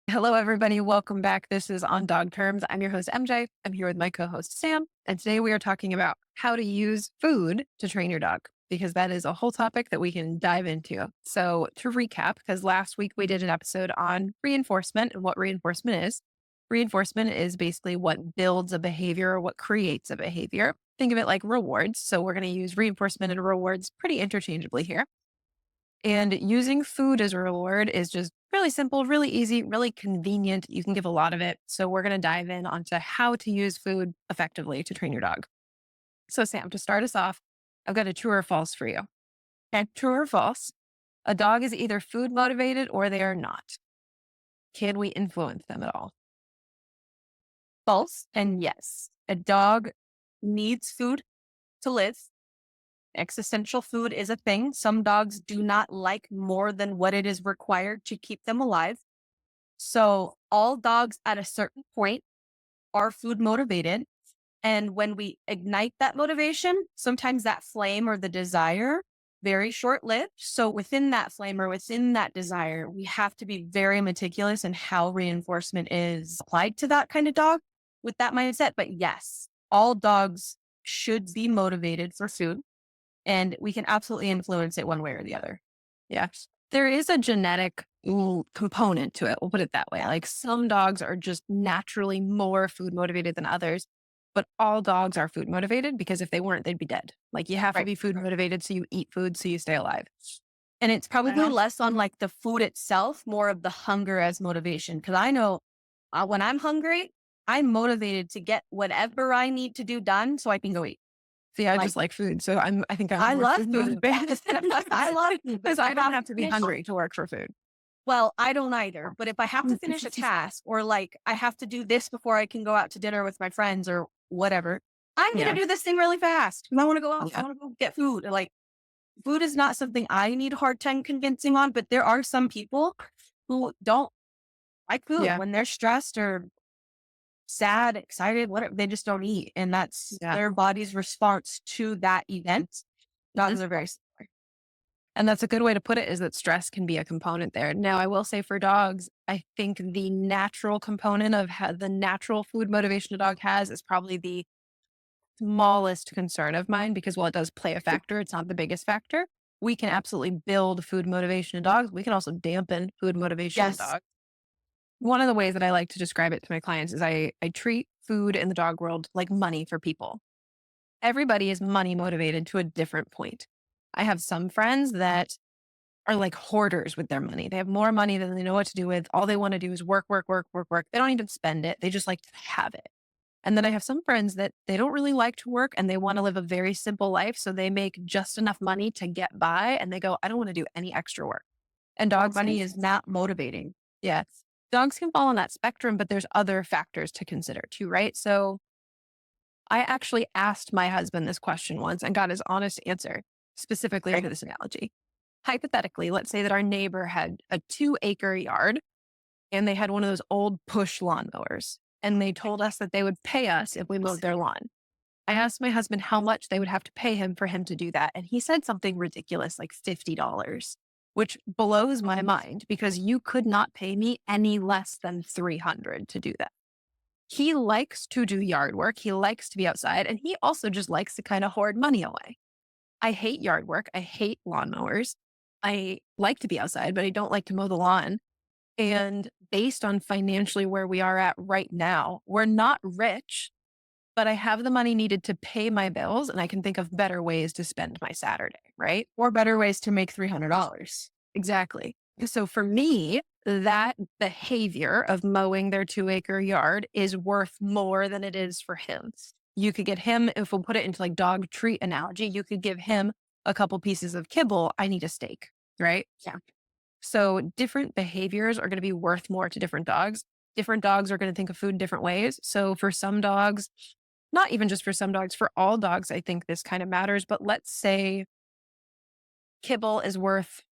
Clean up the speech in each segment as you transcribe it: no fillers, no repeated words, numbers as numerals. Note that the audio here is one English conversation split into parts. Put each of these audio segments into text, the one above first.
Hello, everybody. Welcome back. This is On Dog Terms. I'm your host, MJ. I'm here with my co host, Sam. And today we are talking about how to use food to train your dog, because that is a whole topic that we can dive into. So, to recap, because last week we did an episode on reinforcement and what reinforcement is basically what builds a behavior or what creates a behavior. Think of it like rewards. So, we're going to use reinforcement and rewards pretty interchangeably here. And using food as a reward is just really simple, really easy, really convenient. You can give a lot of it. So we're going to dive in onto how to use food effectively to train your dog. So Sam, to start us off, I've got a true or false for you. Okay, true or false? A dog is either food motivated or they are not. Can we influence them at all? False and yes. A dog needs food to live. Existential food is a thing. Some dogs do not like more than what it is required to keep them alive. So all dogs at a certain point are food motivated. And when we ignite that motivation, sometimes that flame or the desire, very short lived. So within that flame or within that desire, we have to be very meticulous in how reinforcement is applied to that kind of dog with that mindset. But yes, all dogs should be motivated for food, and we can absolutely influence it one way or the other. Yes. There is a genetic component to it. We'll put it that way. Like some dogs are just naturally more food motivated than others, but all dogs are food motivated because if they weren't, they'd be dead. Like you have to Right. be food motivated. So you eat food, so you stay alive. And it's probably less on like the food itself, more of the hunger as motivation. Cause I know when I'm hungry, I'm motivated to get whatever I need to do done so I can go eat. See, I Like, just like food. So I think I'm I more love food food. motivated. I love food. Because I don't have to be finish- hungry to work for food. Well, I don't either. But if I have to finish a task or like I have to do this before I can go out to dinner with my friends or whatever, I'm going to Yeah. do this thing really fast. 'Cause I want to go out. Yeah. I want to go get food. Like food is not something I need a hard time convincing on, but there are some people who don't like food Yeah. when they're stressed or sad, excited, whatever. They just don't eat. And that's Yeah. their body's response to that event. Dogs are very similar. And that's a good way to put it, is that stress can be a component there. Now, I will say for dogs, I think the natural component of the natural food motivation a dog has is probably the smallest concern of mine, because while it does play a factor, it's not the biggest factor. We can absolutely build food motivation in dogs. We can also dampen food motivation in Yes. dogs. One of the ways that I like to describe it to my clients is I treat food in the dog world like money for people. Everybody is money motivated to a different point. I have some friends that are like hoarders with their money. They have more money than they know what to do with. All they want to do is work, work, work, work, work. They don't even spend it. They just like to have it. And then I have some friends that they don't really like to work and they want to live a very simple life. So they make just enough money to get by and they go, I don't want to do any extra work. And dogs Money is not motivating. yes. Dogs can fall on that spectrum, but there's other factors to consider too, right? So I actually asked my husband this question once and got his honest answer specifically for this analogy. Hypothetically, let's say that our neighbor had a 2-acre yard and they had one of those old push lawnmowers and they told us that they would pay us if we mowed their lawn. I asked my husband how much they would have to pay him for him to do that. And he said something ridiculous, like $50, which blows my mind because you could not pay me any less than $300 to do that. He likes to do yard work. He likes to be outside and he also just likes to kind of hoard money away. I hate yard work. I hate lawnmowers. I like to be outside, but I don't like to mow the lawn. And based on financially where we are at right now, we're not rich, but I have the money needed to pay my bills and I can think of better ways to spend my Saturday, right? Or better ways to make $300. Exactly. So for me, that behavior of mowing their 2-acre yard is worth more than it is for him. You could get him, if we'll put it into like dog treat analogy, you could give him a couple pieces of kibble. I need a steak, right? Yeah. So different behaviors are going to be worth more to different dogs. Different dogs are going to think of food in different ways. So for some dogs, not even just for some dogs, for all dogs, I think this kind of matters. But let's say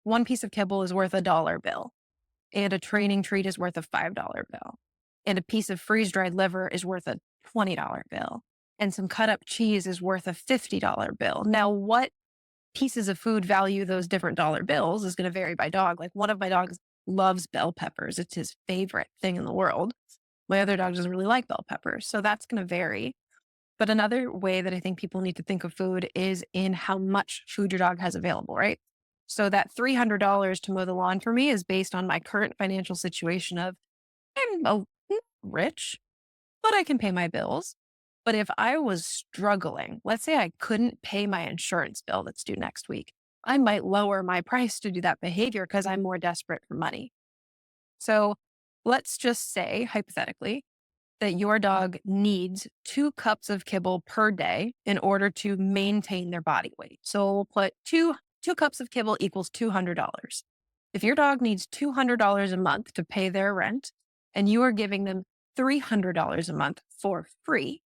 one piece of kibble is worth $1 bill and a training treat is worth a $5 bill and a piece of freeze-dried liver is worth a $20 bill and some cut up cheese is worth a $50 bill. Now, what pieces of food value those different dollar bills is going to vary by dog. Like one of my dogs loves bell peppers. It's his favorite thing in the world. My other dog doesn't really like bell peppers. So that's going to vary. But another way that I think people need to think of food is in how much food your dog has available, right? So that $300 to mow the lawn for me is based on my current financial situation of I'm rich, but I can pay my bills. But if I was struggling, let's say I couldn't pay my insurance bill that's due next week, I might lower my price to do that behavior because I'm more desperate for money. So let's just say, hypothetically, that your dog needs 2 cups of kibble per day in order to maintain their body weight. So we'll put two cups of kibble equals $200. If your dog needs $200 a month to pay their rent and you are giving them $300 a month for free,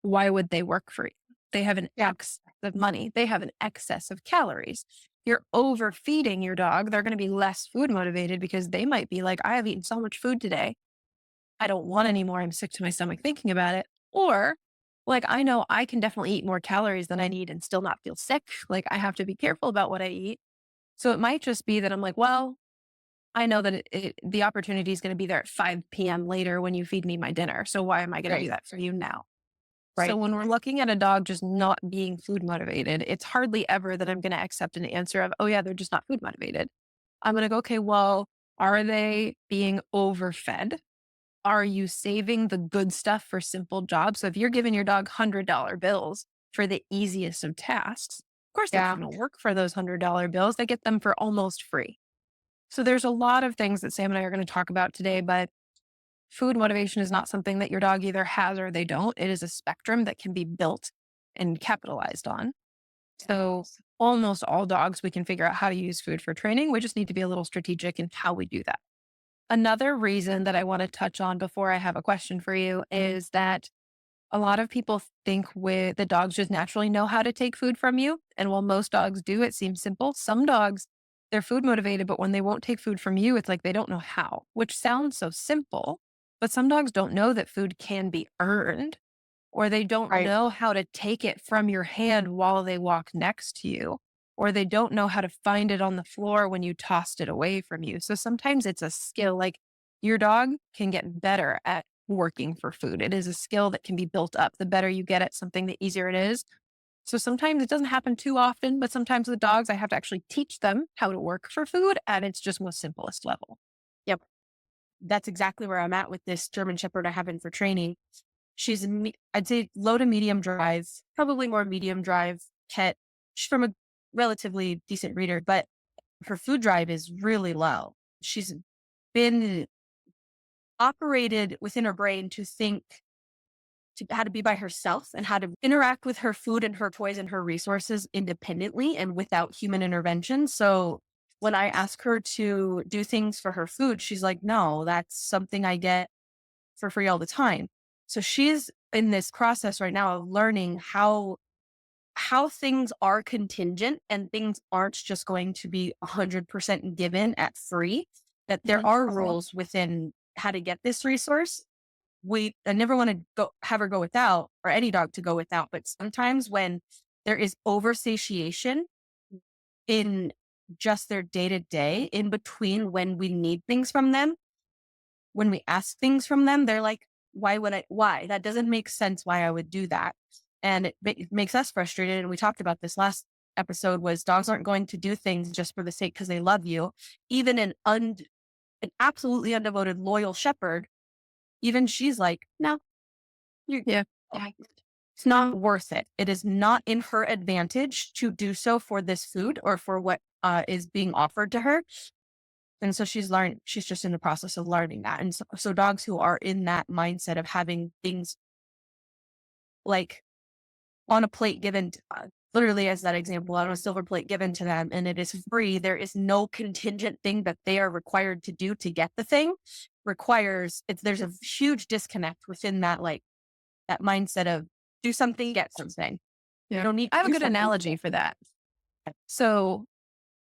why would they work for you? They have an Yeah. excess of money. They have an excess of calories. You're overfeeding your dog. They're going to be less food motivated because they might be like, I have eaten so much food today. I don't want any more. I'm sick to my stomach thinking about it. Or like, I know I can definitely eat more calories than I need and still not feel sick. Like, I have to be careful about what I eat. So it might just be that I'm like, well, I know that the opportunity is going to be there at 5 p.m. later when you feed me my dinner. So why am I going to do Right. that for you now? So Right. when we're looking at a dog just not being food motivated, it's hardly ever that I'm going to accept an answer of, oh, yeah, they're just not food motivated. I'm going to go, okay, well, are they being overfed? Are you saving the good stuff for simple jobs? So if you're giving your dog $100 bills for the easiest of tasks, of course they're Yeah. not going to work for those $100 bills. They get them for almost free. So there's a lot of things that Sam and I are going to talk about today, but food motivation is not something that your dog either has or they don't. It is a spectrum that can be built and capitalized on. So almost all dogs, we can figure out how to use food for training. We just need to be a little strategic in how we do that. Another reason that I want to touch on before I have a question for you is that a lot of people think with the dogs just naturally know how to take food from you. And while most dogs do, it seems simple. Some dogs, they're food motivated, but when they won't take food from you, it's like they don't know how, which sounds so simple. But some dogs don't know that food can be earned, or they don't Right. know how to take it from your hand while they walk next to you, or they don't know how to find it on the floor when you tossed it away from you. So sometimes it's a skill, like your dog can get better at working for food. It is a skill that can be built up. The better you get at something, the easier it is. So sometimes it doesn't happen too often, but sometimes with dogs, I have to actually teach them how to work for food at its just most simplest level. Yep. That's exactly where I'm at with this German Shepherd I have in for training. She's, I'd say low to medium drive, probably more medium drive pet. She's from a relatively decent breeder, but her food drive is really low. She's been operated within her brain to think to how to be by herself and how to interact with her food and her toys and her resources independently and without human intervention. So when I ask her to do things for her food, she's like, no, that's something I get for free all the time. So she's in this process right now of learning how things are contingent and things aren't just going to be 100% given at free, that there Mhm. are rules within how to get this resource. I never want to go have her go without, or any dog to go without, but sometimes when there is oversatiation in just their day to day, in between when we need things from them, when we ask things from them, they're like, why would I? Why? That doesn't make sense why I would do that. And it makes us frustrated. And we talked about this last episode was dogs aren't going to do things just for the sake because they love you. Even an absolutely undevoted, loyal shepherd, even she's like, no, you Yeah. yeah, it's not worth it. It is not in her advantage to do so for this food or for what is being offered to her. And so she's just in the process of learning that. And so dogs who are in that mindset of having things like on a plate given, literally as that example, on a silver plate given to them, and it is free, there is no contingent thing that they are required to do to get the thing. There's a huge disconnect within that, like that mindset of do something, get something. You Yeah. don't need I to have a do good something. analogy for that. So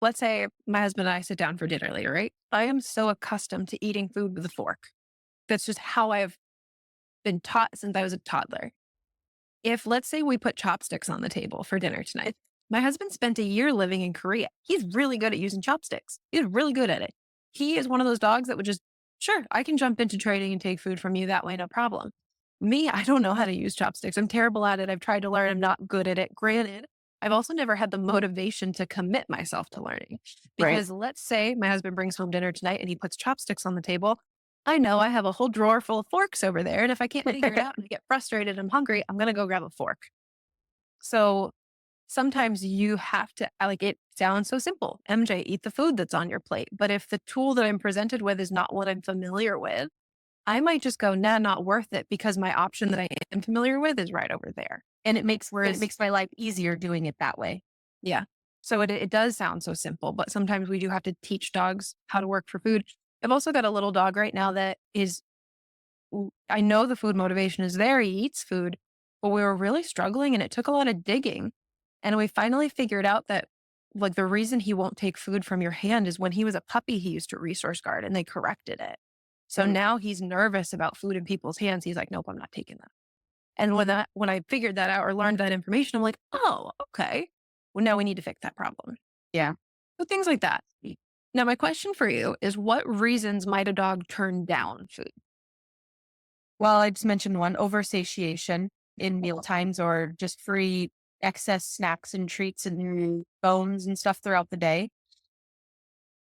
let's say my husband and I sit down for dinner later, right? I am so accustomed to eating food with a fork. That's just how I've been taught since I was a toddler. If let's say we put chopsticks on the table for dinner tonight, my husband spent a year living in Korea. He's really good at using chopsticks. He's really good at it. he is one of those dogs that would just, sure, I can jump into training and take food from you that way, no problem. Me, I don't know how to use chopsticks. I'm terrible at it. I've tried to learn. I'm not good at it. Granted, I've also never had the motivation to commit myself to learning. Right. Because let's say my husband brings home dinner tonight and he puts chopsticks on the table. I know I have a whole drawer full of forks over there. And if I can't figure it out and I get frustrated and I'm hungry, I'm going to go grab a fork. So sometimes you have to, like, it sounds so simple. MJ, eat the food that's on your plate. But if the tool that I'm presented with is not what I'm familiar with, I might just go, nah, not worth it because my option that I am familiar with is right over there. And it Whereas, makes my life easier doing it that way. yeah. So it does sound so simple, but sometimes we do have to teach dogs how to work for food. I've also got a little dog right now that is, I know the food motivation is there. He eats food, but we were really struggling and it took a lot of digging. And we finally figured out that like the reason he won't take food from your hand is when he was a puppy, he used to resource guard and they corrected it. So Mm. now he's nervous about food in people's hands. He's like, nope, I'm not taking that. And when I figured that out or learned that information, I'm like, oh, okay. Well, now we need to fix that problem. Yeah. So things like that. Now, my question for you is what reasons might a dog turn down food? Well, I just mentioned one, oversatiation in meal times or just free excess snacks and treats and bones and stuff throughout the day.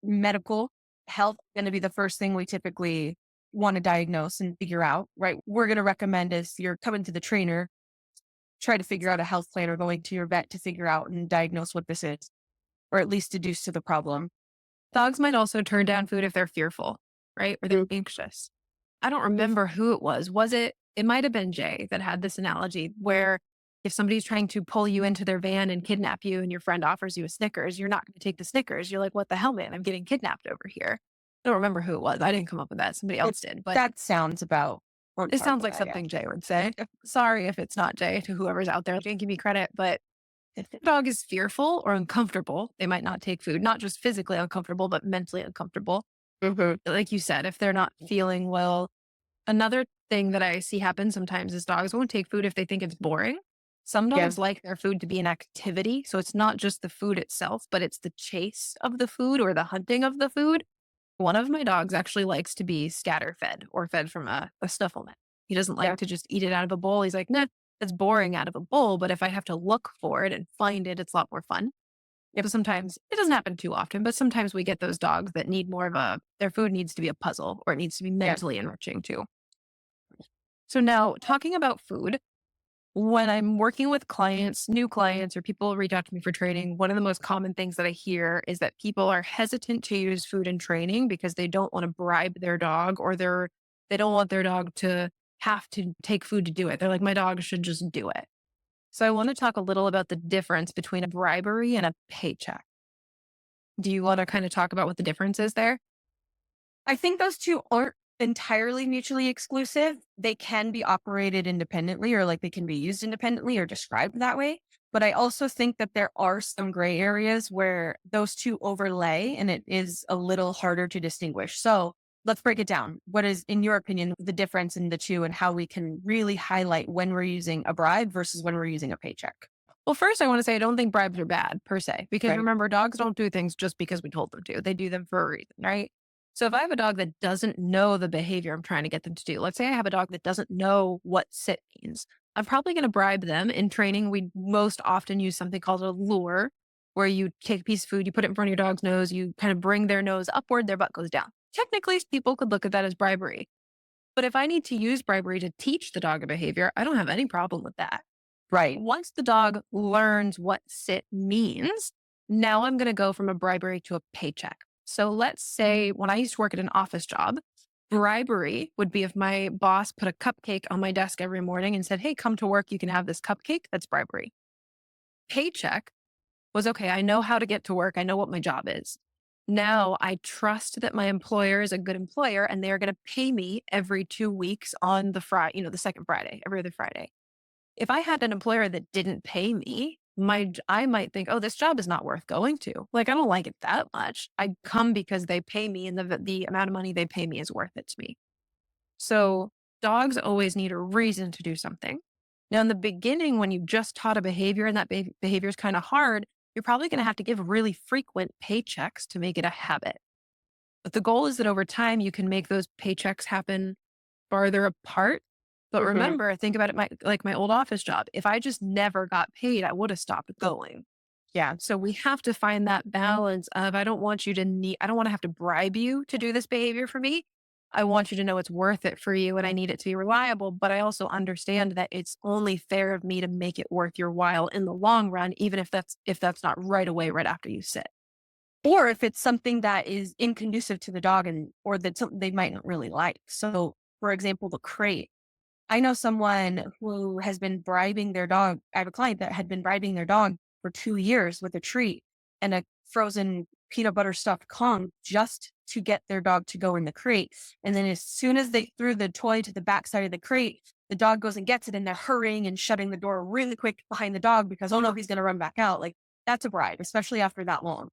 Medical health going to be the first thing we typically want to diagnose and figure out, right? We're going to recommend as you're coming to the trainer, try to figure out a health plan or going to your vet to figure out and diagnose what this is, or at least deduce to the problem. Dogs might also turn down food if they're fearful, right? Or they're anxious. I don't remember who it was. Was it? It might have been Jay that had this analogy where if somebody's trying to pull you into their van and kidnap you and your friend offers you a Snickers, you're not going to take the Snickers. You're like, what the hell, man? I'm getting kidnapped over here. I don't remember who it was. I didn't come up with that. Somebody else did. But That sounds about on it par sounds with like that, yeah. something Jay would say. Sorry if it's not Jay to whoever's out there. Can't give me credit. But if the dog is fearful or uncomfortable, they might not take food, not just physically uncomfortable, but mentally uncomfortable. Mhm. Like you said, if they're not feeling well. Another thing that I see happen sometimes is dogs won't take food if they think it's boring. Some Yeah. dogs like their food to be an activity. So it's not just the food itself, but it's the chase of the food or the hunting of the food. One of my dogs actually likes to be scatter fed or fed from a snuffle net. He doesn't Yeah. like to just eat it out of a bowl. He's like, nah, that's boring out of a bowl. But if I have to look for it and find it, it's a lot more fun. So sometimes it doesn't happen too often, but sometimes we get those dogs that need more of their food needs to be a puzzle or it needs to be Yeah. mentally enriching too. So now talking about food, when I'm working with clients, new clients, or people reach out to me for training, one of the most common things that I hear is that people are hesitant to use food in training because they don't want to bribe their dog or they don't want their dog to have to take food to do it. They're like, my dog should just do it. So I want to talk a little about the difference between a bribery and a paycheck. Do you want to kind of talk about what the difference is there? I think those two aren't entirely mutually exclusive. They can be operated independently or like they can be used independently or described that way. But I also think that there are some gray areas where those two overlay and it is a little harder to distinguish. So let's break it down. What is, in your opinion, the difference in the two and how we can really highlight when we're using a bribe versus when we're using a paycheck? Well, first, I want to say I don't think bribes are bad per se, because Right. remember, dogs don't do things just because we told them to. They do them for a reason, right? So if I have a dog that doesn't know the behavior I'm trying to get them to do, let's say I have a dog that doesn't know what sit means, I'm probably going to bribe them. In training, we most often use something called a lure, where you take a piece of food, you put it in front of your dog's nose, you kind of bring their nose upward, their butt goes down. Technically, people could look at that as bribery. But if I need to use bribery to teach the dog a behavior, I don't have any problem with that. Right. Once the dog learns what sit means, now I'm going to go from a bribery to a paycheck. So let's say when I used to work at an office job, bribery would be if my boss put a cupcake on my desk every morning and said, hey, come to work, you can have this cupcake. That's bribery. Paycheck was okay, I know how to get to work, I know what my job is. Now I trust that my employer is a good employer and they are going to pay me every 2 weeks on the Friday, the second Friday, every other Friday. If I had an employer that didn't pay me, I might think, oh, this job is not worth going to. Like, I don't like it that much. I come because they pay me and the amount of money they pay me is worth it to me. So dogs always need a reason to do something. Now, in the beginning, when you just taught a behavior and that behavior is kind of hard, you're probably going to have to give really frequent paychecks to make it a habit. But the goal is that over time, you can make those paychecks happen farther apart. But Hmm. remember, think about it like my old office job. If I just never got paid, I would have stopped going. Yeah. So we have to find that balance of I don't want to have to bribe you to do this behavior for me. I want you to know it's worth it for you and I need it to be reliable, but I also understand that it's only fair of me to make it worth your while in the long run, even if that's not right away right after you sit. Or if it's something that is inconducive to the dog and or that something they might not really like. So, for example, the crate. I know someone who has been bribing their dog. I have a client that had been bribing their dog for 2 years with a treat and a frozen peanut butter stuffed Kong just to get their dog to go in the crate. And then as soon as they threw the toy to the backside of the crate, the dog goes and gets it and they're hurrying and shutting the door really quick behind the dog because, oh no, he's going to run back out. Like that's a bribe, especially after that long.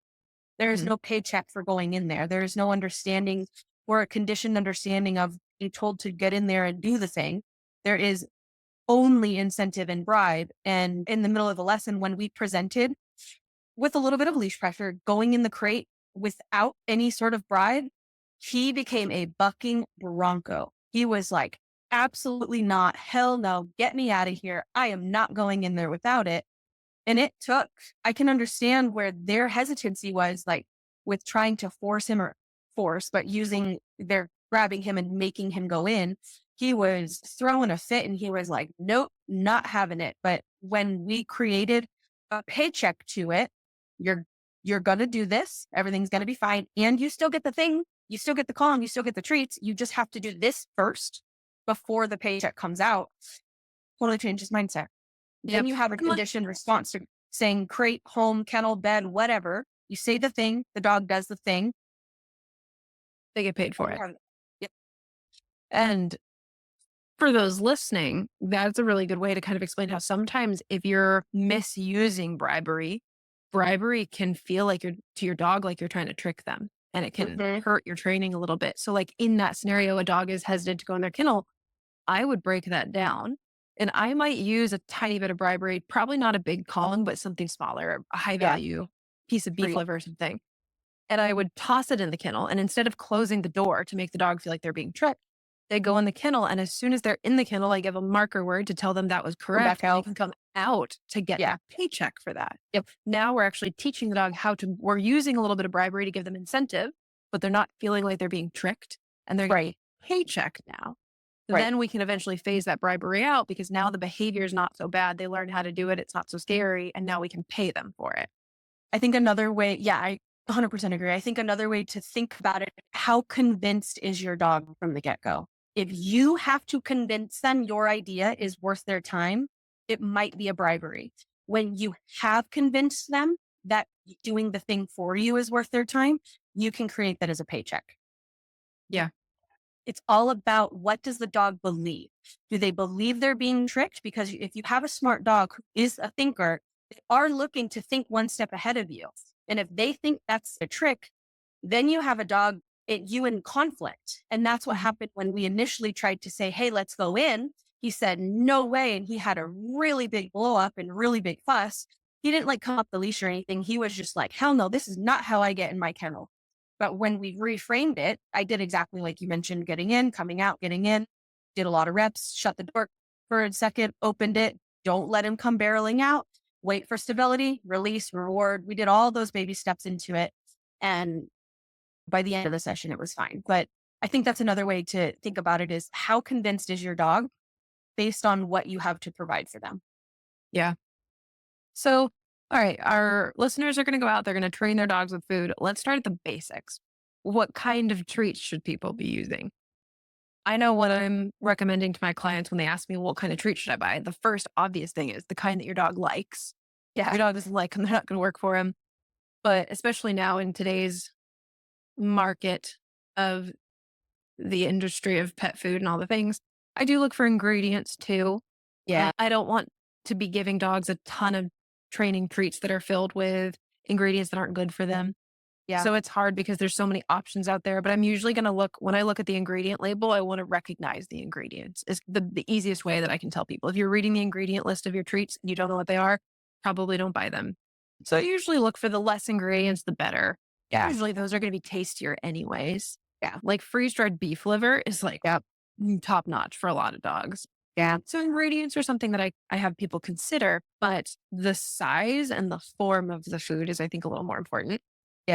There is Mhm. no paycheck for going in there. There is no understanding or a conditioned understanding of being told to get in there and do the thing. There is only incentive and bribe. And in the middle of the lesson, when we presented with a little bit of leash pressure, going in the crate without any sort of bribe, he became a bucking bronco. He was like, absolutely not. Hell no. Get me out of here. I am not going in there without it. And it took, I can understand where their hesitancy was like with trying to force him or force, but using their grabbing him and making him go in. He was throwing a fit and he was like, nope, not having it. But when we created a paycheck to it, you're, you're going to do this. Everything's going to be fine. And you still get the thing. You still get the call. You still get the treats. You just have to do this first before the paycheck comes out. Totally changed his mindset. Then Yep. you have a conditioned response to saying crate, home, kennel, bed, whatever. You say the thing, the dog does the thing. They get paid And for you it. have, yep. And for those listening, that's a really good way to kind of explain how sometimes if you're misusing bribery, bribery can feel like you're to your dog like you're trying to trick them and it can Mhm. hurt your training a little bit. So like in that scenario, a dog is hesitant to go in their kennel. I would break that down and I might use a tiny bit of bribery, probably not a big Kong, but something smaller, a high Yeah. value piece of beef Free. liver or something. And I would toss it in the kennel. And instead of closing the door to make the dog feel like they're being tricked, they go in the kennel. And as soon as they're in the kennel, I give a marker word to tell them that was Come correct. back And they out. can come out to get Yeah. their paycheck for that. Yep. Now we're actually teaching the dog we're using a little bit of bribery to give them incentive, but they're not feeling like they're being tricked and they're getting Right. a paycheck now. Right. Then we can eventually phase that bribery out because now the behavior is not so bad. They learn how to do it. It's not so scary. And now we can pay them for it. I think another way, yeah, I 100% agree. I think another way to think about it, how convinced is your dog from the get go? If you have to convince them your idea is worth their time, it might be a bribery. When you have convinced them that doing the thing for you is worth their time, you can create that as a paycheck. Yeah. It's all about what does the dog believe? Do they believe they're being tricked? Because if you have a smart dog who is a thinker, they are looking to think one step ahead of you. And if they think that's a trick, then you have a dog, you in conflict. And that's what happened when we initially tried to say, hey, let's go in. He said, no way. And he had a really big blow up and really big fuss. He didn't like come up the leash or anything. He was just like, hell no, this is not how I get in my kennel. But when we reframed it, I did exactly like you mentioned, getting in, coming out, getting in, did a lot of reps, shut the door for a second, opened it. Don't let him come barreling out. Wait for stability, release, reward. We did all those baby steps into it. And by the end of the session, it was fine. But I think that's another way to think about it is how convinced is your dog based on what you have to provide for them? Yeah. So, all right, our listeners are going to go out, they're going to train their dogs with food. Let's start at the basics. What kind of treats should people be using? I know what I'm recommending to my clients when they ask me, what kind of treat should I buy? The first obvious thing is the kind that your dog likes. If Yeah. your dog doesn't like them, they're not going to work for him. But especially now in today's market of the industry of pet food and all the things, I do look for ingredients too. Yeah. I don't want to be giving dogs a ton of training treats that are filled with ingredients that aren't good for them. Yeah. So it's hard because there's so many options out there, but I'm usually going to look when I look at the ingredient label, I want to recognize the ingredients. Is the easiest way that I can tell people. If you're reading the ingredient list of your treats and you don't know what they are, probably don't buy them. So I usually look for the less ingredients, the better. Yeah. usually those are going to be tastier anyways. Yeah. Like freeze dried beef liver is like Yep. top notch for a lot of dogs. Yeah. So ingredients are something that I have people consider, but the size and the form of the food is, I think, a little more important.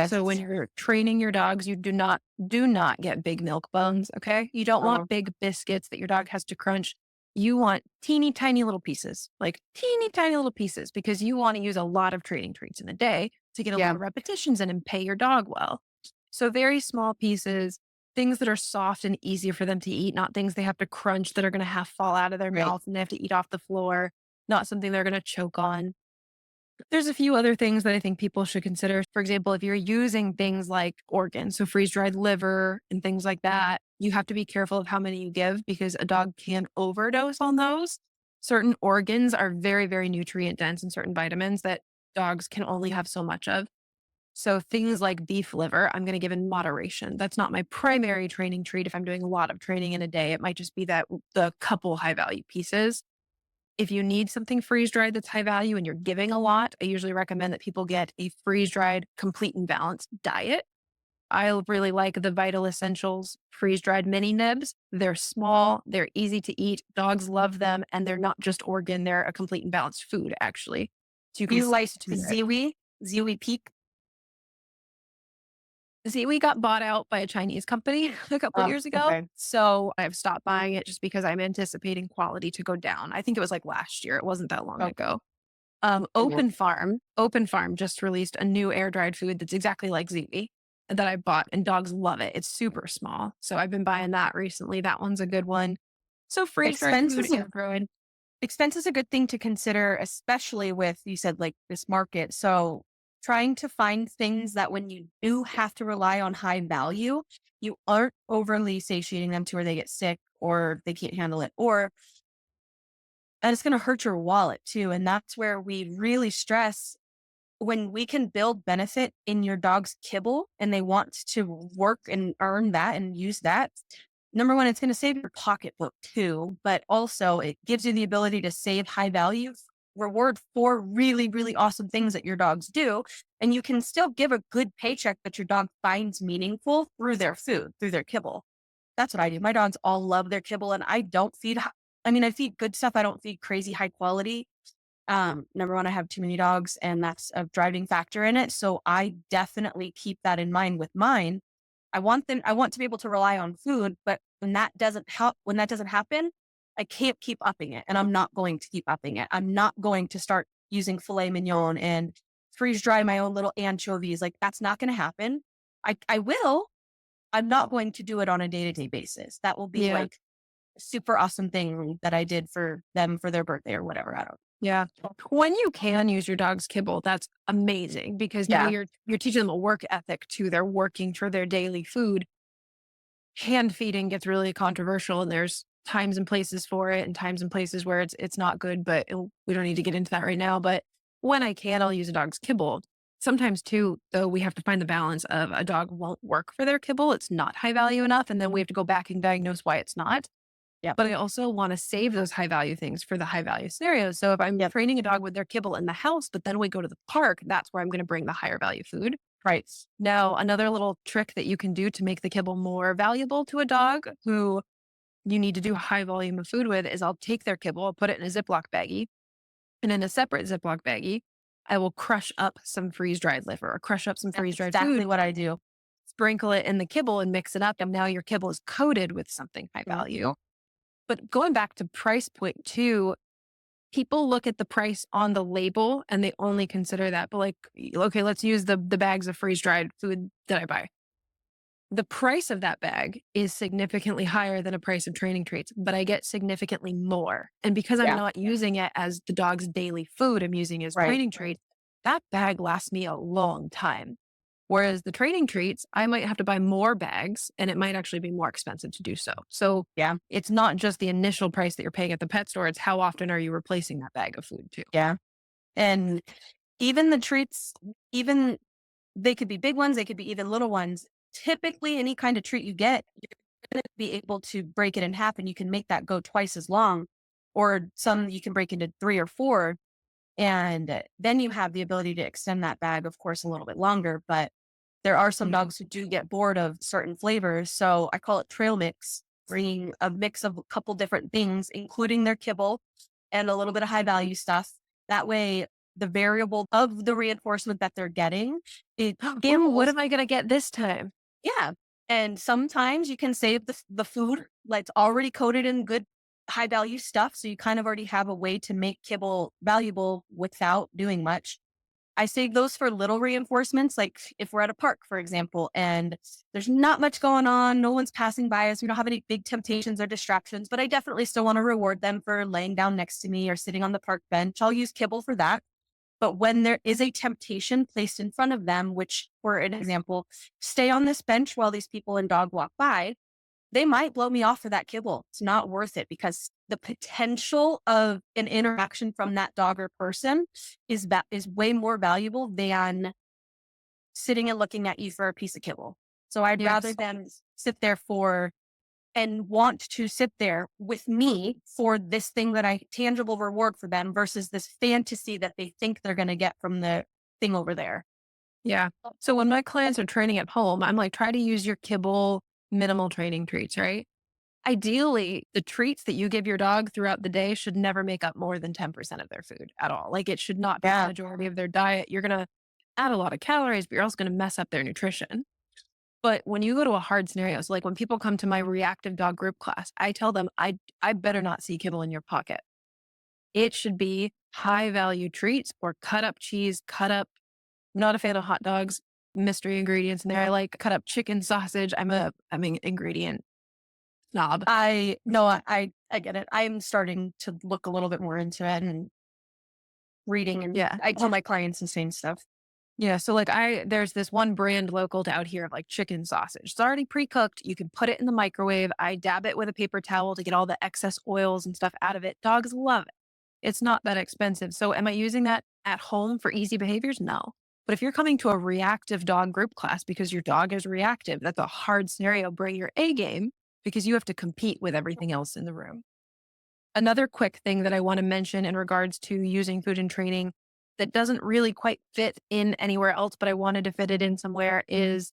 So when Yes. you're training your dogs, you do not get big milk bones. Okay. You don't Oh, want big biscuits that your dog has to crunch. You want teeny tiny little pieces, like teeny tiny little pieces, because you want to use a lot of training treats in a day to get a lot yeah. of repetitions in and pay your dog well. So very small pieces, things that are soft and easy for them to eat, not things they have to crunch that are going to have fall out of their Right. mouth and they have to eat off the floor, not something they're going to choke on. There's a few other things that I think people should consider. For example, if you're using things like organs, so freeze dried liver and things like that, you have to be careful of how many you give because a dog can overdose on those. Certain organs are very, very nutrient dense and certain vitamins that dogs can only have so much of. So things like beef liver, I'm going to give in moderation. That's not my primary training treat. If I'm doing a lot of training in a day, it might just be that the couple high value pieces. If you need something freeze dried that's high value and you're giving a lot, I usually recommend that people get a freeze dried, complete and balanced diet. I really like the Vital Essentials freeze dried mini nibs. They're small, they're easy to eat. Dogs love them, and they're not just organ, they're a complete and balanced food, actually. So you Do can you like substitute it. Ziwi? Ziwi Peak? See, we got bought out by a Chinese company a couple Oh, years ago. okay. So I've stopped buying it just because I'm anticipating quality to go down. I think it was like last year. It wasn't that long Oh, ago. cool. Open Farm just released a new air dried food that's exactly like Ziti that I bought, and dogs love it. It's super small. So I've been buying that recently. That one's a good one. So freeze dried Expense food, is air dried. expense is a good thing to consider, especially with, you said, like this market. So trying to find things that when you do have to rely on high value, you aren't overly satiating them to where they get sick or they can't handle it, or and it's going to hurt your wallet too. And that's where we really stress when we can build benefit in your dog's kibble and they want to work and earn that and use that. Number one, it's going to save your pocketbook too, but also it gives you the ability to save high value reward for really, really awesome things that your dogs do. And you can still give a good paycheck that your dog finds meaningful through their food, through their kibble. That's what I do. My dogs all love their kibble and I don't feed, I mean, I feed good stuff. I don't feed crazy high quality. Number one, I have too many dogs and that's a driving factor in it. So I definitely keep that in mind with mine. I want to be able to rely on food, but when that doesn't happen, I can't keep upping it and I'm not going to keep upping it. I'm not going to start using filet mignon and freeze dry my own little anchovies. Like that's not going to happen. I will. I'm not going to do it on a day to day basis. That will be Yeah. like a super awesome thing that I did for them for their birthday or whatever. I don't. Yeah. When you can use your dog's kibble, that's amazing because now Yeah. you're teaching them a work ethic too. They're working for their daily food. Hand feeding gets really controversial and there's times and places for it and times and places where it's not good, but we don't need to get into that right now. But when I can, I'll use a dog's kibble. Sometimes too, though, we have to find the balance of a dog won't work for their kibble. It's not high value enough. And then we have to go back and diagnose why it's not. Yep. But I also want to save those high value things for the high value scenarios. So if I'm Yep. training a dog with their kibble in the house, but then we go to the park, that's where I'm going to bring the higher value food. Right. Now, another little trick that you can do to make the kibble more valuable to a dog who you need to do high volume of food with is I'll take their kibble, I'll put it in a Ziploc baggie, and in a separate Ziploc baggie, I will crush up some freeze dried liver or crush up some That's freeze dried exactly food, what I do. sprinkle it in the kibble and mix it up. And now your kibble is coated with something high Mhm. value. But going back to price point too, people look at the price on the label and they only consider that. But like, okay, let's use the bags of freeze dried food that I buy. The price of that bag is significantly higher than a price of training treats, but I get significantly more. And because I'm Yeah. not using it as the dog's daily food, I'm using it as Right. training treats, that bag lasts me a long time. Whereas the training treats, I might have to buy more bags and it might actually be more expensive to do so. So Yeah. it's not just the initial price that you're paying at the pet store, it's how often are you replacing that bag of food too. Yeah. And even the treats, even they could be big ones, they could be even little ones. Typically, any kind of treat you get, you're going to be able to break it in half and you can make that go twice as long. Or some you can break into three or four. And then you have the ability to extend that bag, of course, a little bit longer. But There are some Mhm. dogs who do get bored of certain flavors. So I call it trail mix, bringing a mix of a couple different things, including their kibble and a little bit of high value stuff. That way, the variable of the reinforcement that they're getting, it Ooh, what gambles. am I gonna get this time? Yeah. And sometimes you can save the food like it's already coated in good high value stuff. So you kind of already have a way to make kibble valuable without doing much. I save those for little reinforcements, like if we're at a park, for example, and there's not much going on, no one's passing by us, we don't have any big temptations or distractions, but I definitely still want to reward them for laying down next to me or sitting on the park bench. I'll use kibble for that. But when there is a temptation placed in front of them, which, for an example, stay on this bench while these people and dog walk by, they might blow me off for that kibble. It's not worth it because the potential of an interaction from that dog or person is way more valuable than sitting and looking at you for a piece of kibble. So I'd rather Yes. them sit there for and want to sit there with me for this thing that I tangible reward for them versus this fantasy that they think they're going to get from the thing over there. Yeah. So when my clients are training at home, I'm like, try to use your kibble minimal training treats, right? Ideally, the treats that you give your dog throughout the day should never make up more than 10% of their food at all. Like it should not be the Yeah. majority of their diet. You're going to add a lot of calories, but you're also going to mess up their nutrition. But when you go to a hard scenario, so like when people come to my reactive dog group class, I tell them, I better not see kibble in your pocket. It should be high value treats or cut up cheese, cut up. I'm not a fan of hot dogs, mystery ingredients in there. I like cut up chicken sausage. I'm an ingredient snob. I no, I get it. I'm starting to look a little bit more into it and reading, and Yeah. I tell my clients the same stuff. Yeah. So like there's this one brand local to out here of like chicken sausage. It's already pre-cooked. You can put it in the microwave. I dab it with a paper towel to get all the excess oils and stuff out of it. Dogs love it. It's not that expensive. So am I using that at home for easy behaviors? No. But if you're coming to a reactive dog group class because your dog is reactive, that's a hard scenario. Bring your A game because you have to compete with everything else in the room. Another quick thing that I want to mention in regards to using food and training that doesn't really quite fit in anywhere else, but I wanted to fit it in somewhere is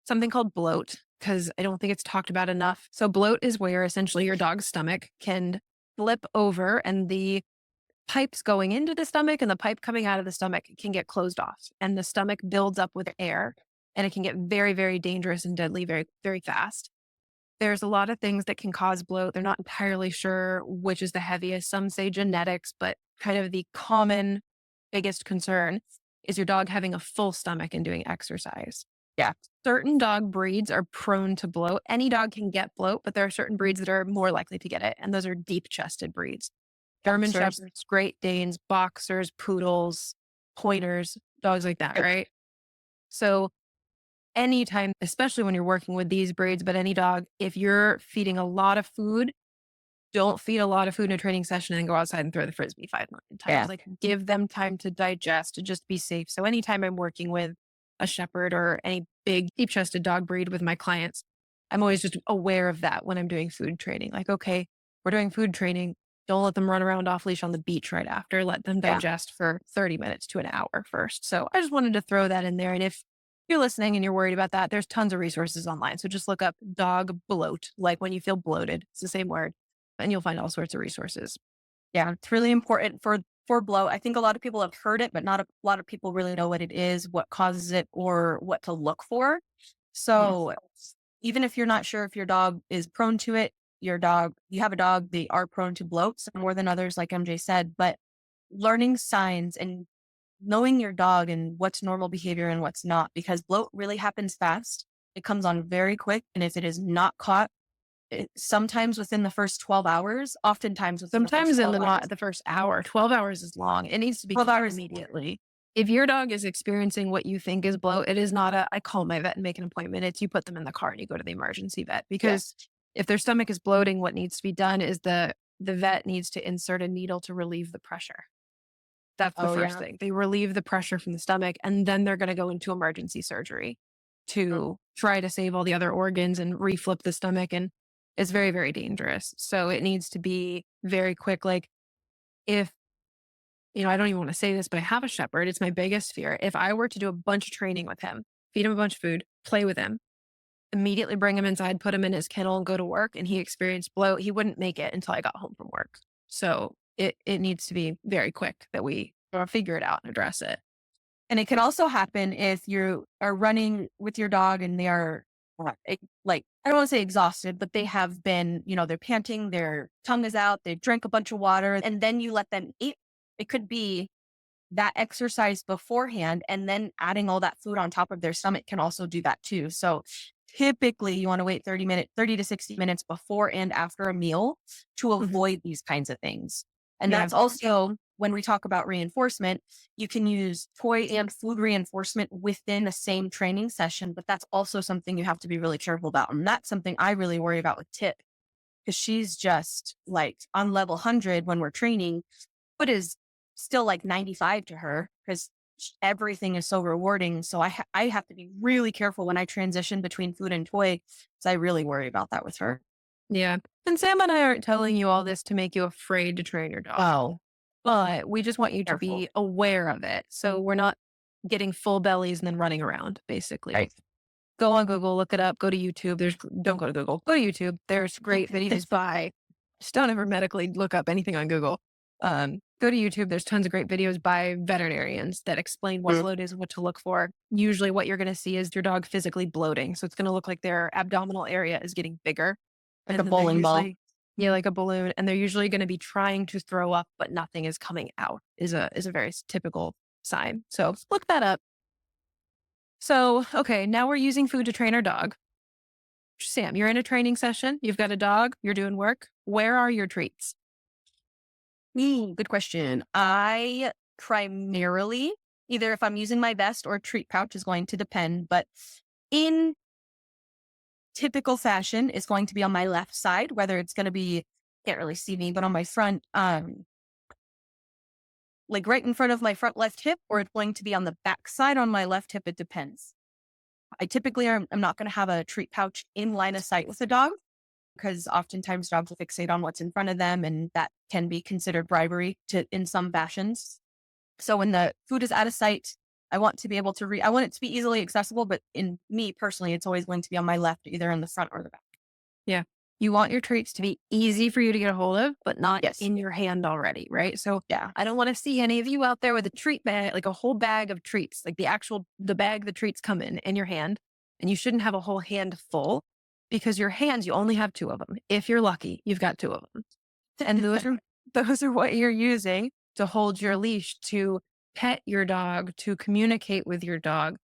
something called bloat, because I don't think it's talked about enough. So, bloat is where essentially your dog's stomach can flip over and the pipes going into the stomach and the pipe coming out of the stomach can get closed off, and the stomach builds up with air and it can get very, very dangerous and deadly very, very fast. There's a lot of things that can cause bloat. They're not entirely sure which is the heaviest. Some say genetics, but kind of the common biggest concern is your dog having a full stomach and doing exercise. Yeah. Certain dog breeds are prone to bloat. Any dog can get bloat, but there are certain breeds that are more likely to get it. And those are deep chested breeds. German Boxers. Shepherds, Great Danes, Boxers, Poodles, Pointers, dogs like that, Yep. right? So anytime, especially when you're working with these breeds, but any dog, if you're feeding a lot of food, don't feed a lot of food in a training session and go outside and throw the frisbee 5 million times. Yeah. Like give them time to digest, to just be safe. So anytime I'm working with a shepherd or any big deep chested dog breed with my clients, I'm always just aware of that when I'm doing food training. Like, okay, we're doing food training. Don't let them run around off leash on the beach right after. Let them Yeah. digest for 30 minutes to an hour first. So I just wanted to throw that in there. And if you're listening and you're worried about that, there's tons of resources online. So just look up dog bloat, like when you feel bloated. It's the same word, and you'll find all sorts of resources. Yeah. It's really important for bloat. I think a lot of people have heard it, but not a lot of people really know what it is, what causes it, or what to look for. Yes. So even if you're not sure if your dog is prone to it, you have a dog, they are prone to bloat, some more than others, like MJ said, but learning signs and knowing your dog and what's normal behavior and what's not, because bloat really happens fast. It comes on very quick. And if it is not caught, sometimes within the first 12 hours, oftentimes within the first Sometimes in 12 the hours, not the first hour, 12 hours is long. It needs to be 12 caught hours. immediately. If your dog is experiencing what you think is bloat, it is not I call my vet and make an appointment. It's you put them in the car and you go to the emergency vet Yeah. because if their stomach is bloating, what needs to be done is the vet needs to insert a needle to relieve the pressure. That's the Oh, first yeah. thing. They relieve the pressure from the stomach, and then they're gonna go into emergency surgery Mm. to try to save all the other organs and reflip the stomach, and it's very, very dangerous. So it needs to be very quick. Like, if I don't even wanna say this, but I have a shepherd, it's my biggest fear. If I were to do a bunch of training with him feed him a bunch of food, play with him, immediately bring him inside, put him in his kennel and go to work. And he experienced bloat. He wouldn't make it until I got home from work. So it needs to be very quick that we figure it out and address it. And it can also happen if you are running with your dog and they are like, I don't want to say exhausted, but they have been, they're panting, their tongue is out, they drank a bunch of water, and then you let them eat. It could be that exercise beforehand, and then adding all that food on top of their stomach can also do that too. So typically you want to wait 30 to 60 minutes before and after a meal to avoid these kinds of things. And Yeah. that's also when we talk about reinforcement, you can use toy and food reinforcement within the same training session, but that's also something you have to be really careful about. And that's something I really worry about with Tip, because she's just like on level 100 when we're training, but is still like 95 to her because everything is so rewarding. So I have to be really careful when I transition between food and toy, because I really worry about that with her. Yeah. And Sam and I aren't telling you all this to make you afraid to train your dog. Oh, But we just want you to careful. be aware of it. So we're not getting full bellies and then running around, basically. Right. Go on Google, look it up, go to YouTube. Don't go to Google, go to YouTube. There's great videos by, just don't ever medically look up anything on Google. Go to YouTube. There's tons of great videos by veterinarians that explain what bloat is, what to look for. Usually what you're going to see is your dog physically bloating. So it's going to look like their abdominal area is getting bigger. Like And a then bowling ball. yeah, like a balloon. And they're usually going to be trying to throw up, but nothing is coming out is a very typical sign. So look that up. So, okay, now we're using food to train our dog. Sam, you're in a training session. You've got a dog. You're doing work. Where are your treats? Good question. I primarily, either if I'm using my vest or treat pouch is going to depend, but in typical fashion is going to be on my left side, whether it's going to be, can't really see me, but on my front, like right in front of my front left hip, or it's going to be on the back side on my left hip. It depends. I typically am not going to have a treat pouch in line of sight with a dog, because oftentimes dogs will fixate on what's in front of them, and that can be considered bribery in some fashions. So when the food is out of sight, I want to be able to I want it to be easily accessible, but in me personally, it's always going to be on my left, either in the front or the back. Yeah. You want your treats to be easy for you to get a hold of, but not Yes. in your hand already, right? So Yeah. I don't want to see any of you out there with a treat bag, like a whole bag of treats, like the bag the treats come in your hand. And you shouldn't have a whole hand full, because your hands, you only have two of them. If you're lucky, you've got two of them. And those are what you're using to hold your leash, to pet your dog, to communicate with your dog.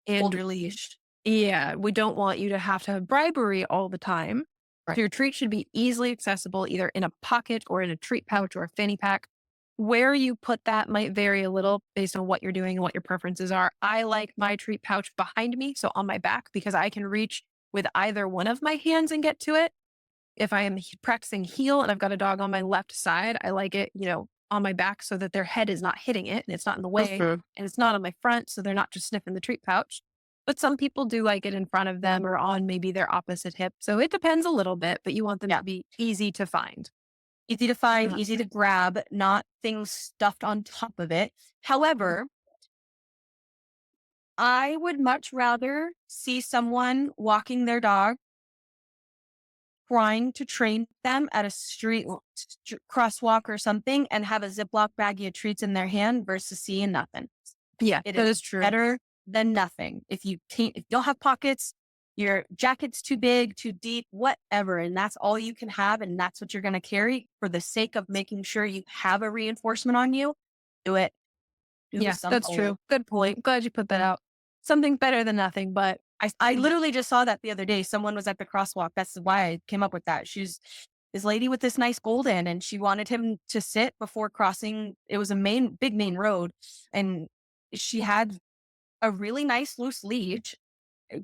Hold And your leash. yeah, we don't want you to have bribery all the time. Right. So your treat should be easily accessible, either in a pocket or in a treat pouch or a fanny pack. Where you put that might vary a little based on what you're doing and what your preferences are. I like my treat pouch behind me, so on my back, because I can reach with either one of my hands and get to it. If I am practicing heel and I've got a dog on my left side, I like it, on my back so that their head is not hitting it and it's not in the way, and it's not on my front, so they're not just sniffing the treat pouch. But some people do like it in front of them or on maybe their opposite hip. So it depends a little bit, but you want them to be easy to find. Easy to find, easy to grab, not things stuffed on top of it. However, I would much rather see someone walking their dog, trying to train them at a street crosswalk or something, and have a Ziploc baggie of treats in their hand versus seeing nothing. Yeah, It that is is true. better than nothing. If you don't have pockets, your jacket's too big, too deep, whatever, and that's all you can have, and that's what you're going to carry for the sake of making sure you have a reinforcement on you, do it. Yeah, that's true. Good point. Glad you put that out. Something better than nothing, but I literally just saw that the other day. Someone was at the crosswalk. That's why I came up with that. She's this lady with this nice golden, and she wanted him to sit before crossing. It was a big main road, and she had a really nice loose leash,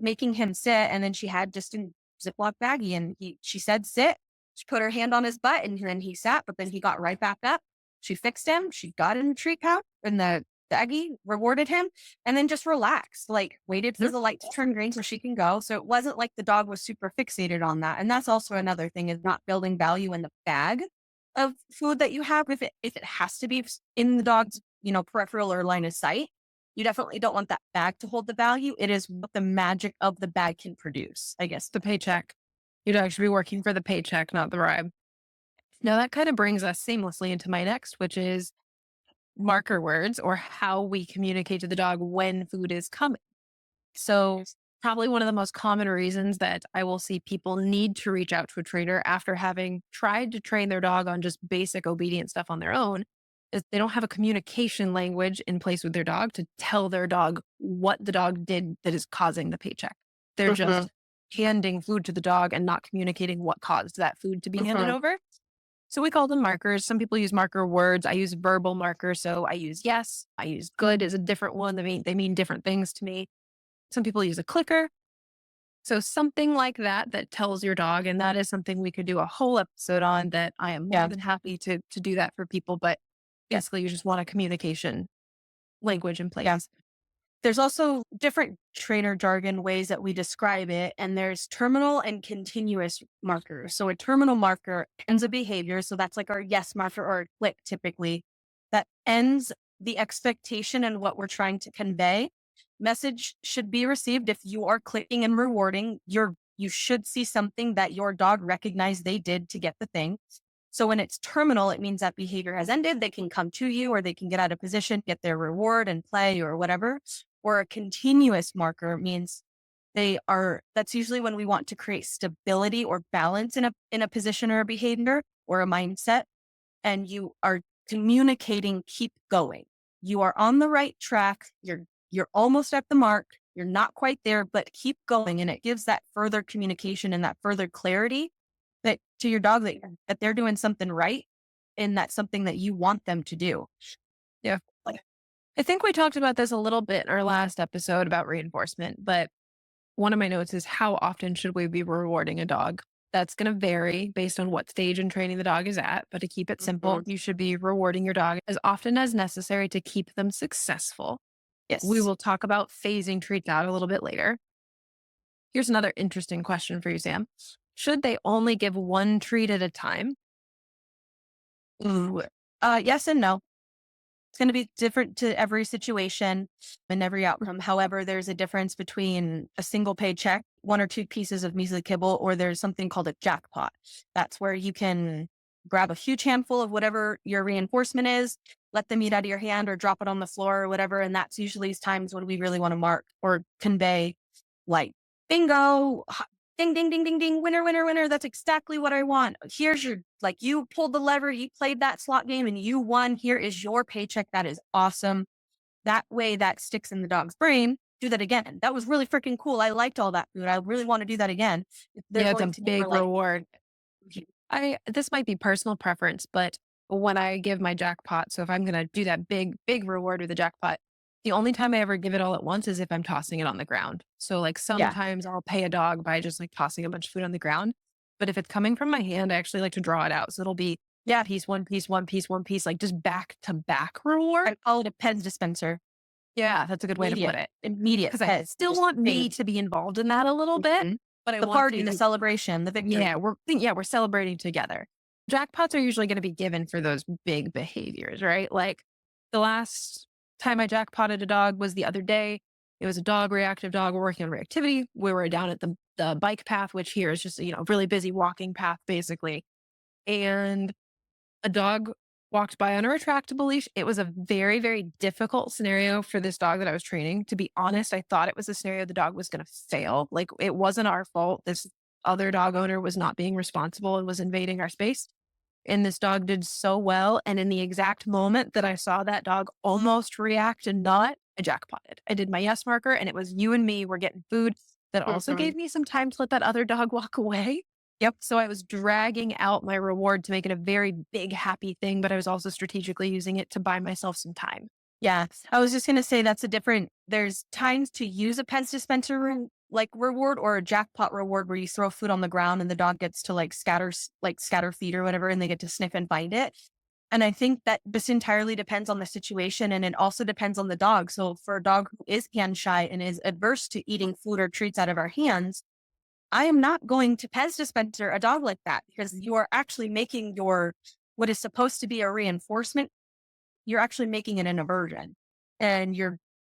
making him sit. And then she had just a Ziploc baggie, and she said, sit. She put her hand on his butt, and then he sat, but then he got right back up. She fixed him. She got in the treat pouch, and the baggie rewarded him, and then just relaxed, like waited for the light to turn green so she can go. So it wasn't like the dog was super fixated on that. And that's also another thing, is not building value in the bag of food that you have. If it has to be in the dog's, peripheral or line of sight, You definitely don't want that bag to hold the value. It is what the magic of the bag can produce, I guess. The paycheck. You'd actually be working for the paycheck, not the bribe. Now, that kind of brings us seamlessly into my next, which is marker words or how we communicate to the dog when food is coming. So, probably one of the most common reasons that I will see people need to reach out to a trainer after having tried to train their dog on just basic obedience stuff on their own is they don't have a communication language in place with their dog to tell their dog what the dog did that is causing the paycheck. They're Mhm, just handing food to the dog and not communicating what caused that food to be handed mhm. over. So we call them markers. Some people use marker words. I use verbal markers. So I use yes. I use good is a different one. They mean different things to me. Some people use a clicker. So something like that that tells your dog, and that is something we could do a whole episode on that I am more Yeah, than happy to do that for people. But yeah, basically you just want a communication language in yeah. place. There's also different trainer jargon ways that we describe it, and there's terminal and continuous markers. So a terminal marker ends a behavior. So that's like our yes marker or a click typically that ends the expectation and what we're trying to convey. Message should be received if you are clicking and rewarding. You should see something that your dog recognized they did to get the thing. So when it's terminal, it means that behavior has ended. They can come to you or they can get out of position, get their reward and play or whatever. Or a continuous marker means that's usually when we want to create stability or balance in a position or a behavior or a mindset. And you are communicating, keep going. You are on the right track. You're almost at the mark. You're not quite there, but keep going. And it gives that further communication and that further clarity that to your dog that they're doing something right and that's something that you want them to do. Yeah. I think we talked about this a little bit in our last episode about reinforcement, but one of my notes is how often should we be rewarding a dog? That's going to vary based on what stage in training the dog is at. But to keep it simple, Mhm. you should be rewarding your dog as often as necessary to keep them successful. We Yes. will talk about phasing treats out a little bit later. Here's another interesting question for you, Sam. Should they only give one treat at a time? Ooh. Yes and no. It's going to be different to every situation and every outcome. However, there's a difference between a single paycheck, one or two pieces of measly kibble, or there's something called a jackpot. That's where you can grab a huge handful of whatever your reinforcement is, let them eat out of your hand or drop it on the floor or whatever. And that's usually times when we really want to mark or convey like bingo, ding, ding, ding, ding, ding, winner, winner, winner. That's exactly what I want. Here's your, like, you pulled the lever, you played that slot game and you won. Here is your paycheck. That is awesome. That way that sticks in the dog's brain. Do that again. That was really freaking cool. I liked all that food. I really want to do that again. If they're Yeah, it's going a to never big like, reward. This might be personal preference, but when I give my jackpot, so if I'm gonna do that big reward with the jackpot, the only time I ever give it all at once is if I'm tossing it on the ground. So like yeah, sometimes I'll pay a dog by just like tossing a bunch of food on the ground. But if it's coming from my hand, I actually like to draw it out. So it'll be yeah. piece, one piece, one piece, one piece, like just back to back reward. I call it a Pens dispenser. Yeah, that's a good way to put Immediate, it. immediate Because I Pens. still Just want bing. me to be involved in that a little bit, Mhm. but I The want party, to the celebration, the victory. we're celebrating together. Jackpots are usually going to be given for those big behaviors, right? Like the last time I jackpotted a dog was the other day. It was a dog, reactive dog. We're working on reactivity. We were down at the bike path, which here is just, really busy walking path, basically. And a dog walked by on a retractable leash. It was a very, very difficult scenario for this dog that I was training. To be honest, I thought it was a scenario the dog was going to fail. Like it wasn't our fault. This other dog owner was not being responsible and was invading our space. And this dog did so well. And in the exact moment that I saw that dog almost react and not, I jackpotted. I did my yes marker and it was you and me. We're getting food. That also Mhm. gave me some time to let that other dog walk away. Yep. So I was dragging out my reward to make it a very big, happy thing, but I was also strategically using it to buy myself some time. Yeah, I was just gonna say that's a different there's times to use a Pence dispenser like reward or a jackpot reward where you throw food on the ground and the dog gets to like scatter feed or whatever and they get to sniff and find it. And I think that this entirely depends on the situation and it also depends on the dog. So for a dog who is hand shy and is adverse to eating food or treats out of our hands, I am not going to Pez dispenser a dog like that because you are actually making your what is supposed to be a reinforcement you're actually making it an aversion and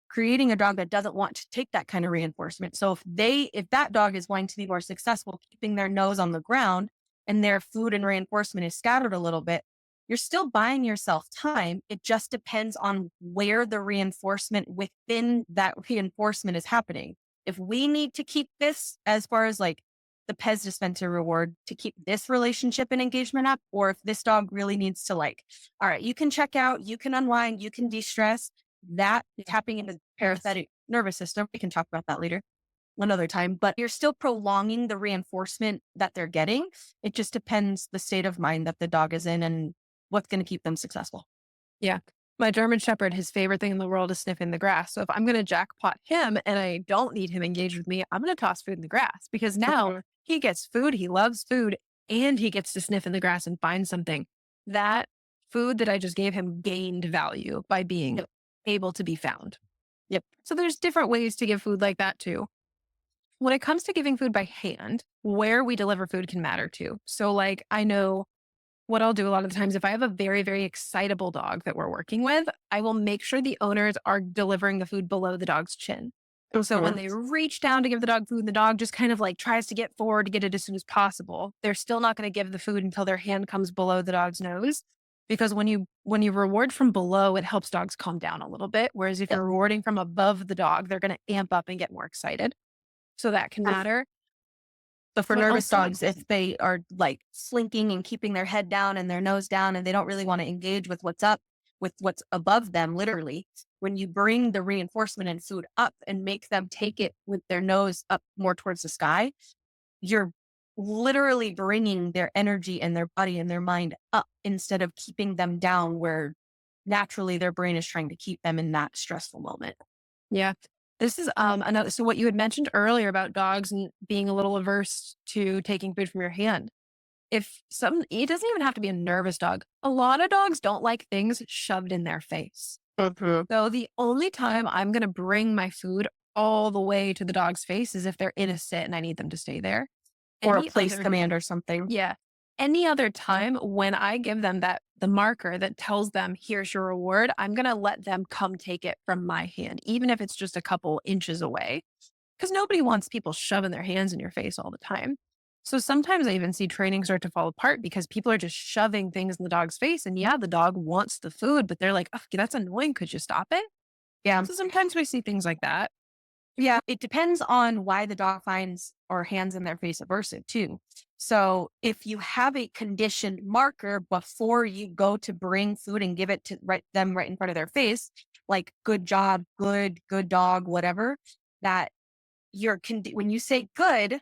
creating a dog that doesn't want to take that kind of reinforcement. So if that dog is going to be more successful keeping their nose on the ground and their food and reinforcement is scattered a little bit, you're still buying yourself time. It just depends on where the reinforcement within that reinforcement is happening. If we need to keep this as far as like the Pez dispenser reward to keep this relationship and engagement up, or if this dog really needs to like, all right, you can check out, you can unwind, you can de-stress, that tapping into the parasympathetic nervous system. We can talk about that later another time, but you're still prolonging the reinforcement that they're getting. It just depends the state of mind that the dog is in and what's going to keep them successful. Yeah. My German Shepherd, his favorite thing in the world is sniffing the grass. So if I'm going to jackpot him and I don't need him engaged with me, I'm going to toss food in the grass because now Mhm. he gets food. He loves food and he gets to sniff in the grass and find something. That food that I just gave him gained value by being Yep. able to be found. Yep. So there's different ways to give food like that too. When it comes to giving food by hand, where we deliver food can matter too. So like I know what I'll do a lot of the times, if I have a very, very excitable dog that we're working with, I will make sure the owners are delivering the food below the dog's chin. So when Mhm. they reach down to give the dog food, the dog just kind of like tries to get forward to get it as soon as possible. They're still not going to give the food until their hand comes below the dog's nose. Because when you reward from below, it helps dogs calm down a little bit. Whereas if Yep. you're rewarding from above the dog, they're going to amp up and get more excited. So that can matter. But for What nervous also dogs, if they are like slinking and keeping their head down and their nose down and they don't really want to engage with what's up, with what's above them, literally, when you bring the reinforcement and food up and make them take it with their nose up more towards the sky, you're literally bringing their energy and their body and their mind up instead of keeping them down where naturally their brain is trying to keep them in that stressful moment. Yeah. This is another so what you had mentioned earlier about dogs and being a little averse to taking food from your hand. If some it doesn't even have to be a nervous dog. A lot of dogs don't like things shoved in their face. Mhm. So the only time I'm going to bring my food all the way to the dog's face is if they're in a sit and I need them to stay there. Or a Any place other command or something. yeah. Any other time when I give them the marker that tells them, here's your reward, I'm going to let them come take it from my hand, even if it's just a couple inches away, because nobody wants people shoving their hands in your face all the time. So sometimes I even see training start to fall apart because people are just shoving things in the dog's face. And yeah, the dog wants the food, but they're like, oh, that's annoying. Could you stop it? Yeah. So sometimes we see things like that. Yeah, it depends on why the dog finds or hands in their face aversive too. So if you have a conditioned marker before you go to bring food and give it to right in front of their face, like good job, good dog, whatever, that when you say good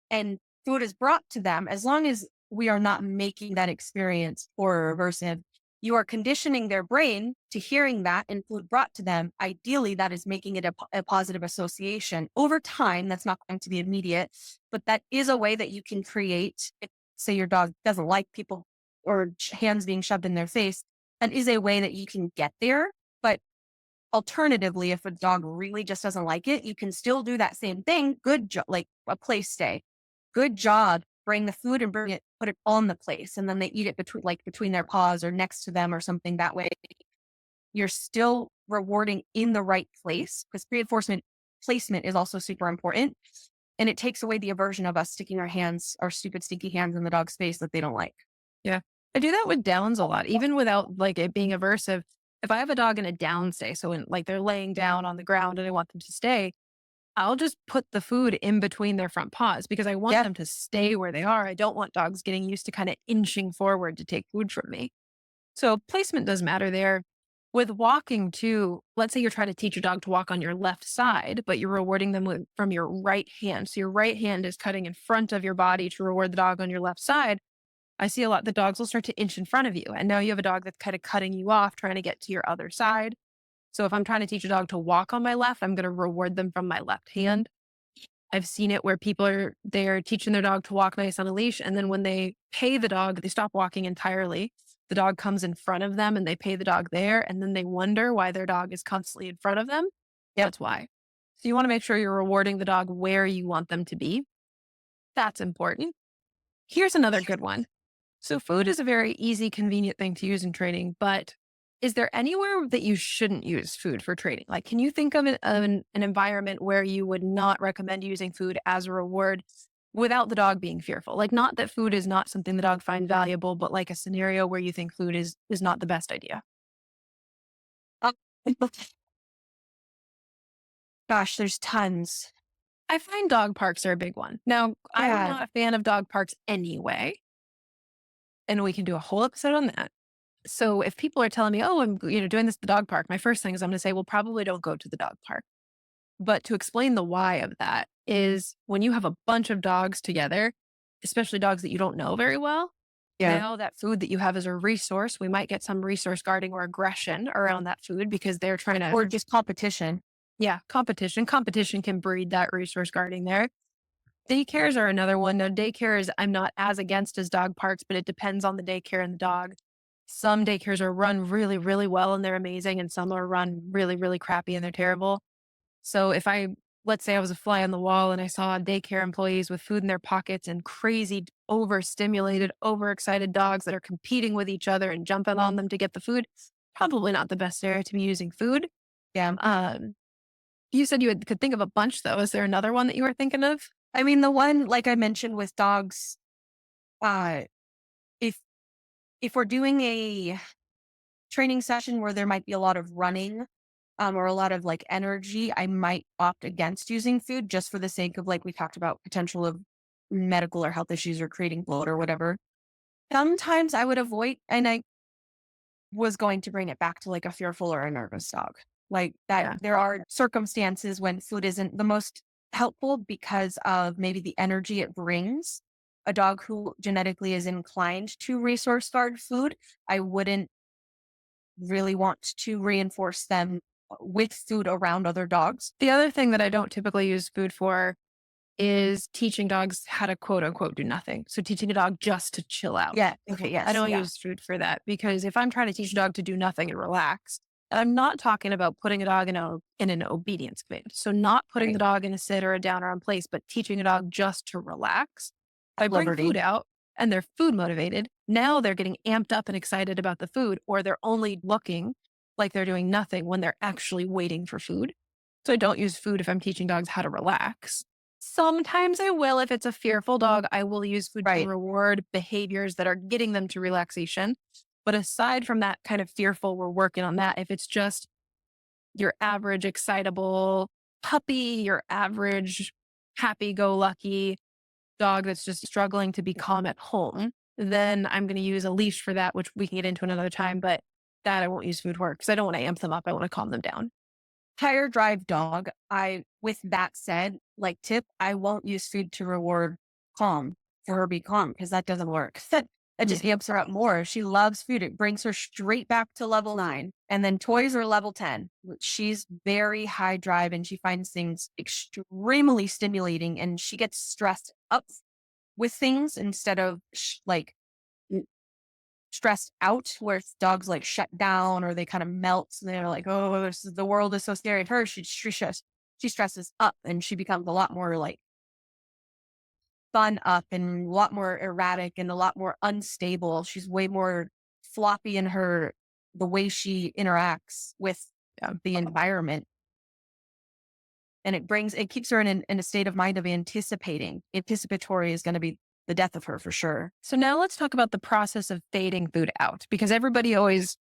and food is brought to them, as long as we are not making that experience or aversive, you are conditioning their brain to hearing that and food brought to them. Ideally, that is making it a positive association. Over time, that's not going to be immediate, but that is a way that you can create. If, say, your dog doesn't like people or hands being shoved in their face, that is a way that you can get there. But alternatively, if a dog really just doesn't like it, you can still do that same thing. Good job, like a place stay. Good job. Bring the food and bring it, put it on the place, and then they eat it between their paws or next to them or something. That way, you're still rewarding in the right place because reinforcement placement is also super important, and it takes away the aversion of us sticking our stupid stinky hands in the dog's face that they don't like. Yeah. I do that with downs a lot, even without like it being aversive. If I have a dog in a down stay, so when like they're laying down on the ground and I want them to stay, I'll just put the food in between their front paws because I want Yeah, them to stay where they are. I don't want dogs getting used to kind of inching forward to take food from me. So placement does matter there. With walking too, let's say you're trying to teach your dog to walk on your left side, but you're rewarding them from your right hand. So your right hand is cutting in front of your body to reward the dog on your left side. I see a lot the dogs will start to inch in front of you. And now you have a dog that's kind of cutting you off, trying to get to your other side. So if I'm trying to teach a dog to walk on my left, I'm going to reward them from my left hand. I've seen it where they're teaching their dog to walk nice on a leash. And then when they pay the dog, they stop walking entirely. The dog comes in front of them and they pay the dog there. And then they wonder why their dog is constantly in front of them. yep. That's why. So you want to make sure you're rewarding the dog where you want them to be. That's important. Here's another good one. So food is a very easy, convenient thing to use in training, but Is there anywhere that you shouldn't use food for training? Like, can you think of an environment where you would not recommend using food as a reward without the dog being fearful? Like, not that food is not something the dog finds valuable, but like a scenario where you think food is not the best idea. Uh, Gosh, there's tons. I find dog parks are a big one. Now, I'm Yeah. not a fan of dog parks anyway, and we can do a whole episode on that. So if people are telling me, "Oh, I'm doing this at the dog park," my first thing is I'm going to say, "Well, probably don't go to the dog park." But to explain the why of that is when you have a bunch of dogs together, especially dogs that you don't know very well, Yeah. now that food that you have as a resource, we might get some resource guarding or aggression around that food because they're trying to, Or just competition. yeah, competition. Competition can breed that resource guarding there. Daycares are another one. Now, daycares, I'm not as against as dog parks, but it depends on the daycare and the dog. Some daycares are run really, really well and they're amazing, and some are run really, really crappy and they're terrible. So if let's say I was a fly on the wall and I saw daycare employees with food in their pockets and crazy, overstimulated, overexcited dogs that are competing with each other and jumping on them to get the food, probably not the best area to be using food. Yeah. You said could think of a bunch though. Is there another one that you were thinking of? I mean, the one, like I mentioned with dogs, uh, if we're doing a training session where there might be a lot of running, or a lot of like energy, I might opt against using food just for the sake of, like we talked about, potential of medical or health issues or creating bloat or whatever. Sometimes I would avoid, and I was going to bring it back to like a fearful or a nervous dog. Like that, Yeah. there are circumstances when food isn't the most helpful because of maybe the energy it brings. A dog who genetically is inclined to resource guard food, I wouldn't really want to reinforce them with food around other dogs. The other thing that I don't typically use food for is teaching dogs how to quote unquote do nothing. So teaching a dog just to chill out. Yeah. Okay. I Yes. don't Yeah. use food for that because if I'm trying to teach a dog to do nothing and relax, and I'm not talking about putting a dog in an obedience command. So not putting the Right. dog in a sit or a down or on place, but teaching a dog just to relax. If I bring food Liberty. out and they're food motivated, now they're getting amped up and excited about the food, or they're only looking like they're doing nothing when they're actually waiting for food. So I don't use food if I'm teaching dogs how to relax. Sometimes I will. If it's a fearful dog, I will use food to Right. reward behaviors that are getting them to relaxation. But aside from that kind of fearful, we're working on that. If it's just your average excitable puppy, your average happy go lucky dog that's just struggling to be calm at home, then I'm going to use a leash for that, which we can get into another time. But that I won't use food for because I don't want to amp them up. I want to calm them down. Tire drive dog. With that said, like tip, I won't use food to reward calm for her be calm because that doesn't work. That Yeah. just amps her up more. She loves food. It brings her straight back to level 9. And then toys are level 10. She's very high drive and she finds things extremely stimulating and she gets stressed up with things instead of like stressed out where dogs like shut down or they kind of melt and they're like, oh, the world is so scary. At her, she stresses up and she becomes a lot more like fun up and a lot more erratic and a lot more unstable. She's way more floppy in the way she interacts with Yeah. the environment. And it keeps her in a state of mind of anticipating. Anticipatory is going to be the death of her for sure. So now let's talk about the process of fading food out because everybody always,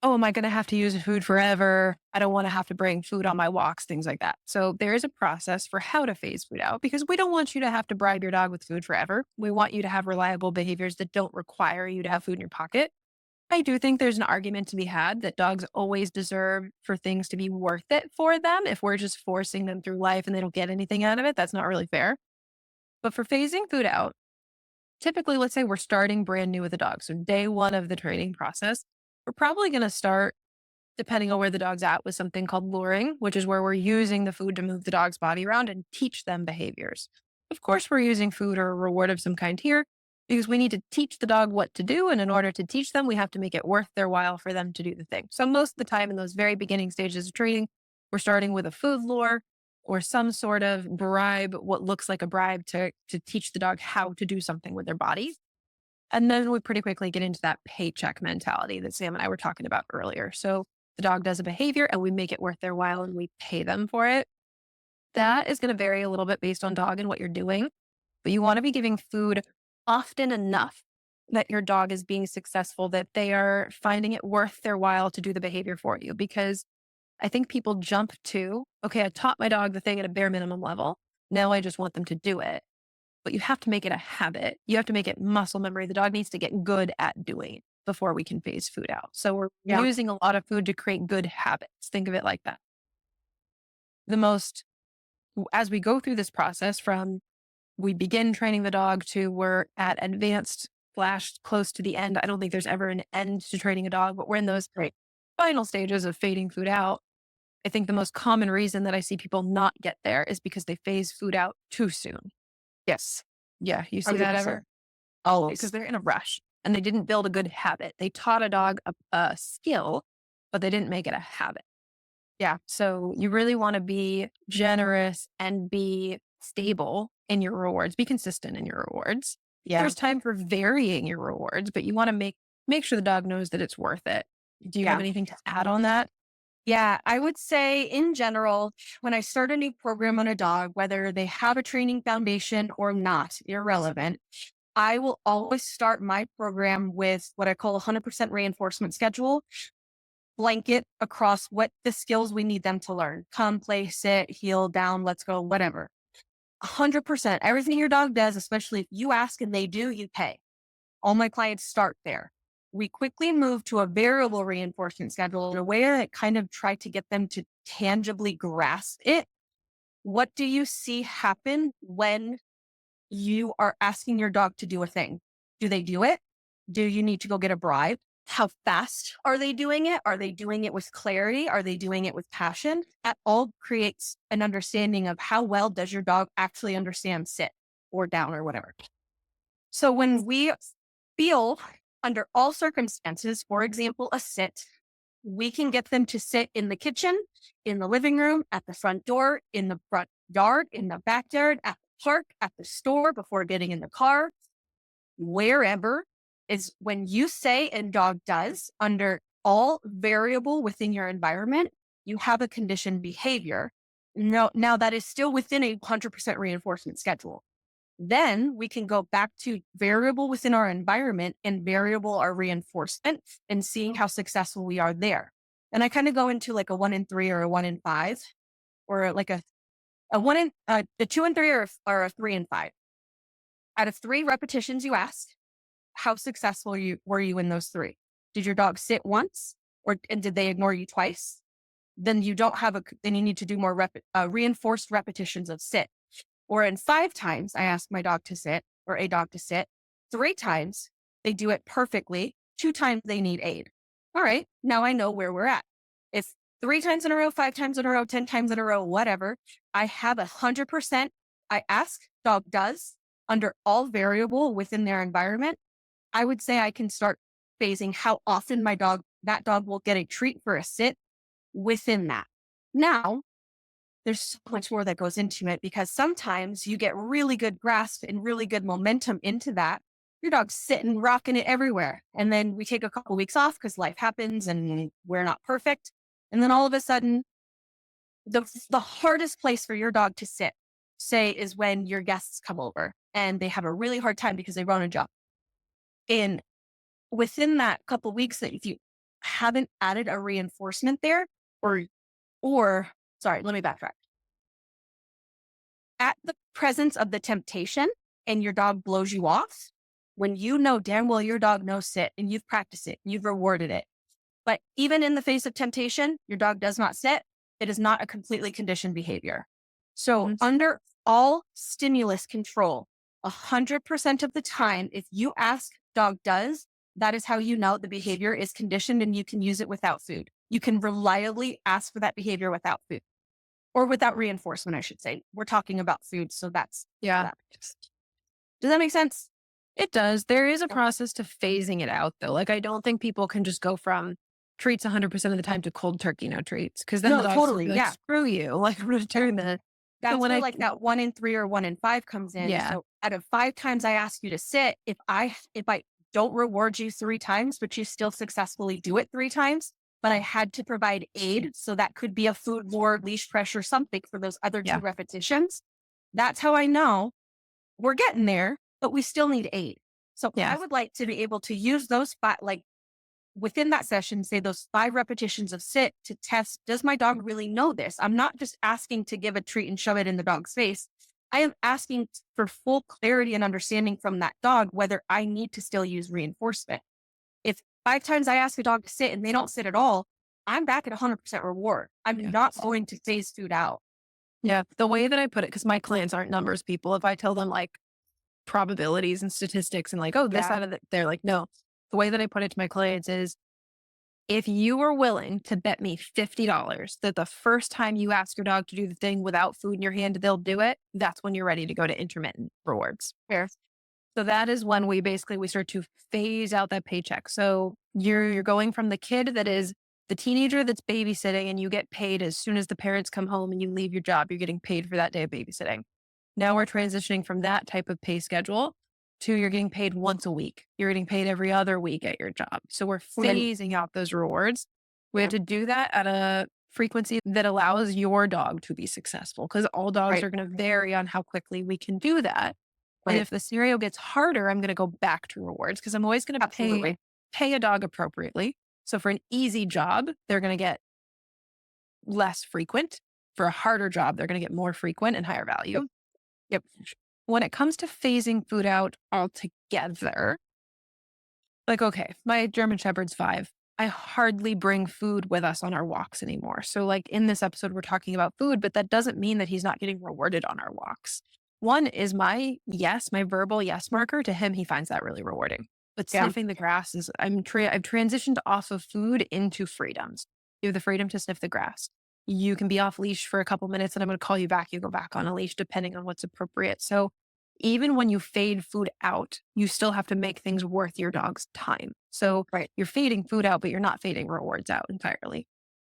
oh, am I going to have to use food forever? I don't want to have to bring food on my walks, things like that. So there is a process for how to phase food out because we don't want you to have to bribe your dog with food forever. We want you to have reliable behaviors that don't require you to have food in your pocket. I do think there's an argument to be had that dogs always deserve for things to be worth it for them. If we're just forcing them through life and they don't get anything out of it, that's not really fair. But for phasing food out, typically, let's say we're starting brand new with a dog. So day one of the training process, we're probably going to start, depending on where the dog's at, with something called luring, which is where we're using the food to move the dog's body around and teach them behaviors. Of course, we're using food or a reward of some kind here because we need to teach the dog what to do. And in order to teach them, we have to make it worth their while for them to do the thing. So most of the time in those very beginning stages of training, we're starting with a food lure or some sort of bribe, what looks like a bribe to teach the dog how to do something with their body. And then we pretty quickly get into that paycheck mentality that Sam and I were talking about earlier. So the dog does a behavior and we make it worth their while and we pay them for it. That is going to vary a little bit based on dog and what you're doing, but you want to be giving food often enough that your dog is being successful, that they are finding it worth their while to do the behavior for you. Because I think people jump to, okay, I taught my dog the thing at a bare minimum level. Now I just want them to do it. But you have to make it a habit. You have to make it muscle memory. The dog needs to get good at doing it before we can phase food out. So we're Yeah. using a lot of food to create good habits. Think of it like that. The most, as we go through this process from we begin training the dog to we're at advanced slash close to the end. I don't think there's ever an end to training a dog, but we're in those Right. final stages of fading food out. I think the most common reason that I see people not get there is because they phase food out too soon. Yes. Yeah. You see that 100%. ever? Because Always. they're in a rush and they didn't build a good habit. They taught a dog a skill, but they didn't make it a habit. Yeah. So you really want to be generous and be stable in your rewards, be consistent in your rewards. Yeah. There's time for varying your rewards, but you want to make sure the dog knows that it's worth it. Do you have Yeah. anything to add on that? Yeah, I would say in general, when I start a new program on a dog, whether they have a training foundation or not, irrelevant, I will always start my program with what I call a 100% reinforcement schedule, blanket across what the skills we need them to learn. Come, play, sit, heel, down, let's go, whatever. 100%. Everything your dog does, especially if you ask and they do, you pay. All my clients start there. We quickly move to a variable reinforcement schedule in a way that kind of try to get them to tangibly grasp it. What do you see happen when you are asking your dog to do a thing? Do they do it? Do you need to go get a bribe? How fast are they doing it? Are they doing it with clarity? Are they doing it with passion? That all creates an understanding of how well does your dog actually understand sit or down or whatever. So when we feel under all circumstances, for example, a sit, we can get them to sit in the kitchen, in the living room, at the front door, in the front yard, in the backyard, at the park, at the store, before getting in the car, wherever is when you say and dog does under all variable within your environment, you have a conditioned behavior. Now that is still within a 100% reinforcement schedule. Then we can go back to variable within our environment and variable our reinforcement and seeing how successful we are there. And I kind of go into like a 1 in 3 or a 1 in 5 or like a 1 in the 2 and 3 or a 3 and 5. Out of 3 repetitions you ask, how successful were you in those 3? Did your dog sit once and did they ignore you twice? Then you don't have then you need to do more reinforced repetitions of sit. Or in 5 times, I ask my dog to sit or a dog to sit. 3 times, they do it perfectly. 2 times, they need aid. All right, now I know where we're at. If 3 times in a row, 5 times in a row, 10 times in a row, whatever, I have 100%. I ask, dog does, under all variable within their environment. I would say I can start phasing how often that dog will get a treat for a sit within that. Now, there's so much more that goes into it because sometimes you get really good grasp and really good momentum into that. Your dog's sitting, rocking it everywhere. And then we take a couple weeks off because life happens and we're not perfect. And then all of a sudden, the hardest place for your dog to sit, say, is when your guests come over and they have a really hard time because they run a jump. And within that couple weeks, that if you haven't added a reinforcement there, or sorry, let me backtrack. At the presence of the temptation and your dog blows you off, when you know damn well your dog knows sit and you've practiced it, you've rewarded it. But even in the face of temptation, your dog does not sit. It is not a completely conditioned behavior. So under all stimulus control, 100% of the time, if you ask dog does, that is how you know the behavior is conditioned and you can use it without food. You can reliably ask for that behavior without food. Or without reinforcement, I should say. We're talking about food, so that's Yeah. that. Does that make sense? It does. There is a process to phasing it out, though. Like, I don't think people can just go from treats 100% of the time to cold turkey, no treats. Because then No, the dog's gonna totally. be like, Yeah. screw you. Like, I'm going to turn the. That's So when where I, like that 1 in 3 or 1 in 5 comes in. yeah, So out of 5 times I ask you to sit, if I don't reward you 3 times, but you still successfully do it 3 times. But I had to provide aid. So that could be a food board, leash pressure, something for those other Yeah. 2 repetitions. That's how I know we're getting there, but we still need aid. So Yeah. I would like to be able to use those five, like within that session, say those 5 repetitions of sit to test, does my dog really know this? I'm not just asking to give a treat and shove it in the dog's face. I am asking for full clarity and understanding from that dog whether I need to still use reinforcement. If 5 times I ask a dog to sit and they don't sit at all, I'm back at 100% reward. I'm Yeah. not going to phase food out. Yeah. The way that I put it, because my clients aren't numbers people, if I tell them like probabilities and statistics and like, oh, this Yeah. out of the, they're like, no. The way that I put it to my clients is if you were willing to bet me $50 that the first time you ask your dog to do the thing without food in your hand, they'll do it, that's when you're ready to go to intermittent rewards. Fair. So that is when we start to phase out that paycheck. So you're going from the kid that is the teenager that's babysitting and you get paid as soon as the parents come home and you leave your job, you're getting paid for that day of babysitting. Now we're transitioning from that type of pay schedule to you're getting paid once a week. You're getting paid every other week at your job. So we're When, phasing out those rewards. We have yeah, to do that at a frequency that allows your dog to be successful because all dogs right, are going to vary on how quickly we can do that. And right. if the scenario gets harder, I'm going to go back to rewards because I'm always going to Absolutely. pay a dog appropriately. So for an easy job, they're going to get less frequent. For a harder job, they're going to get more frequent and higher value. Yep. When it comes to phasing food out altogether, like, okay, my German Shepherd's 5. I hardly bring food with us on our walks anymore. So, like in this episode, we're talking about food, but that doesn't mean that he's not getting rewarded on our walks. One is my yes, my verbal yes marker. To him, he finds that really rewarding. But Yeah. sniffing the grass is, I've transitioned off of food into freedoms. You have the freedom to sniff the grass. You can be off leash for a couple minutes and I'm going to call you back. You go back on a leash depending on what's appropriate. So, even when you fade food out, you still have to make things worth your dog's time. So Right. you're fading food out, but you're not fading rewards out entirely.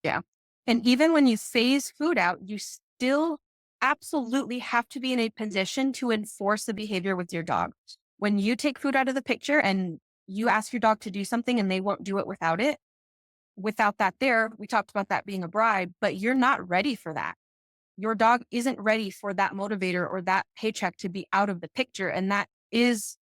Yeah. And even when you phase food out, you still absolutely have to be in a position to enforce the behavior with your dog. When you take food out of the picture and you ask your dog to do something and they won't do it without it, without that there, we talked about that being a bribe, but you're not ready for that. Your dog isn't ready for that motivator or that paycheck to be out of the picture. And that is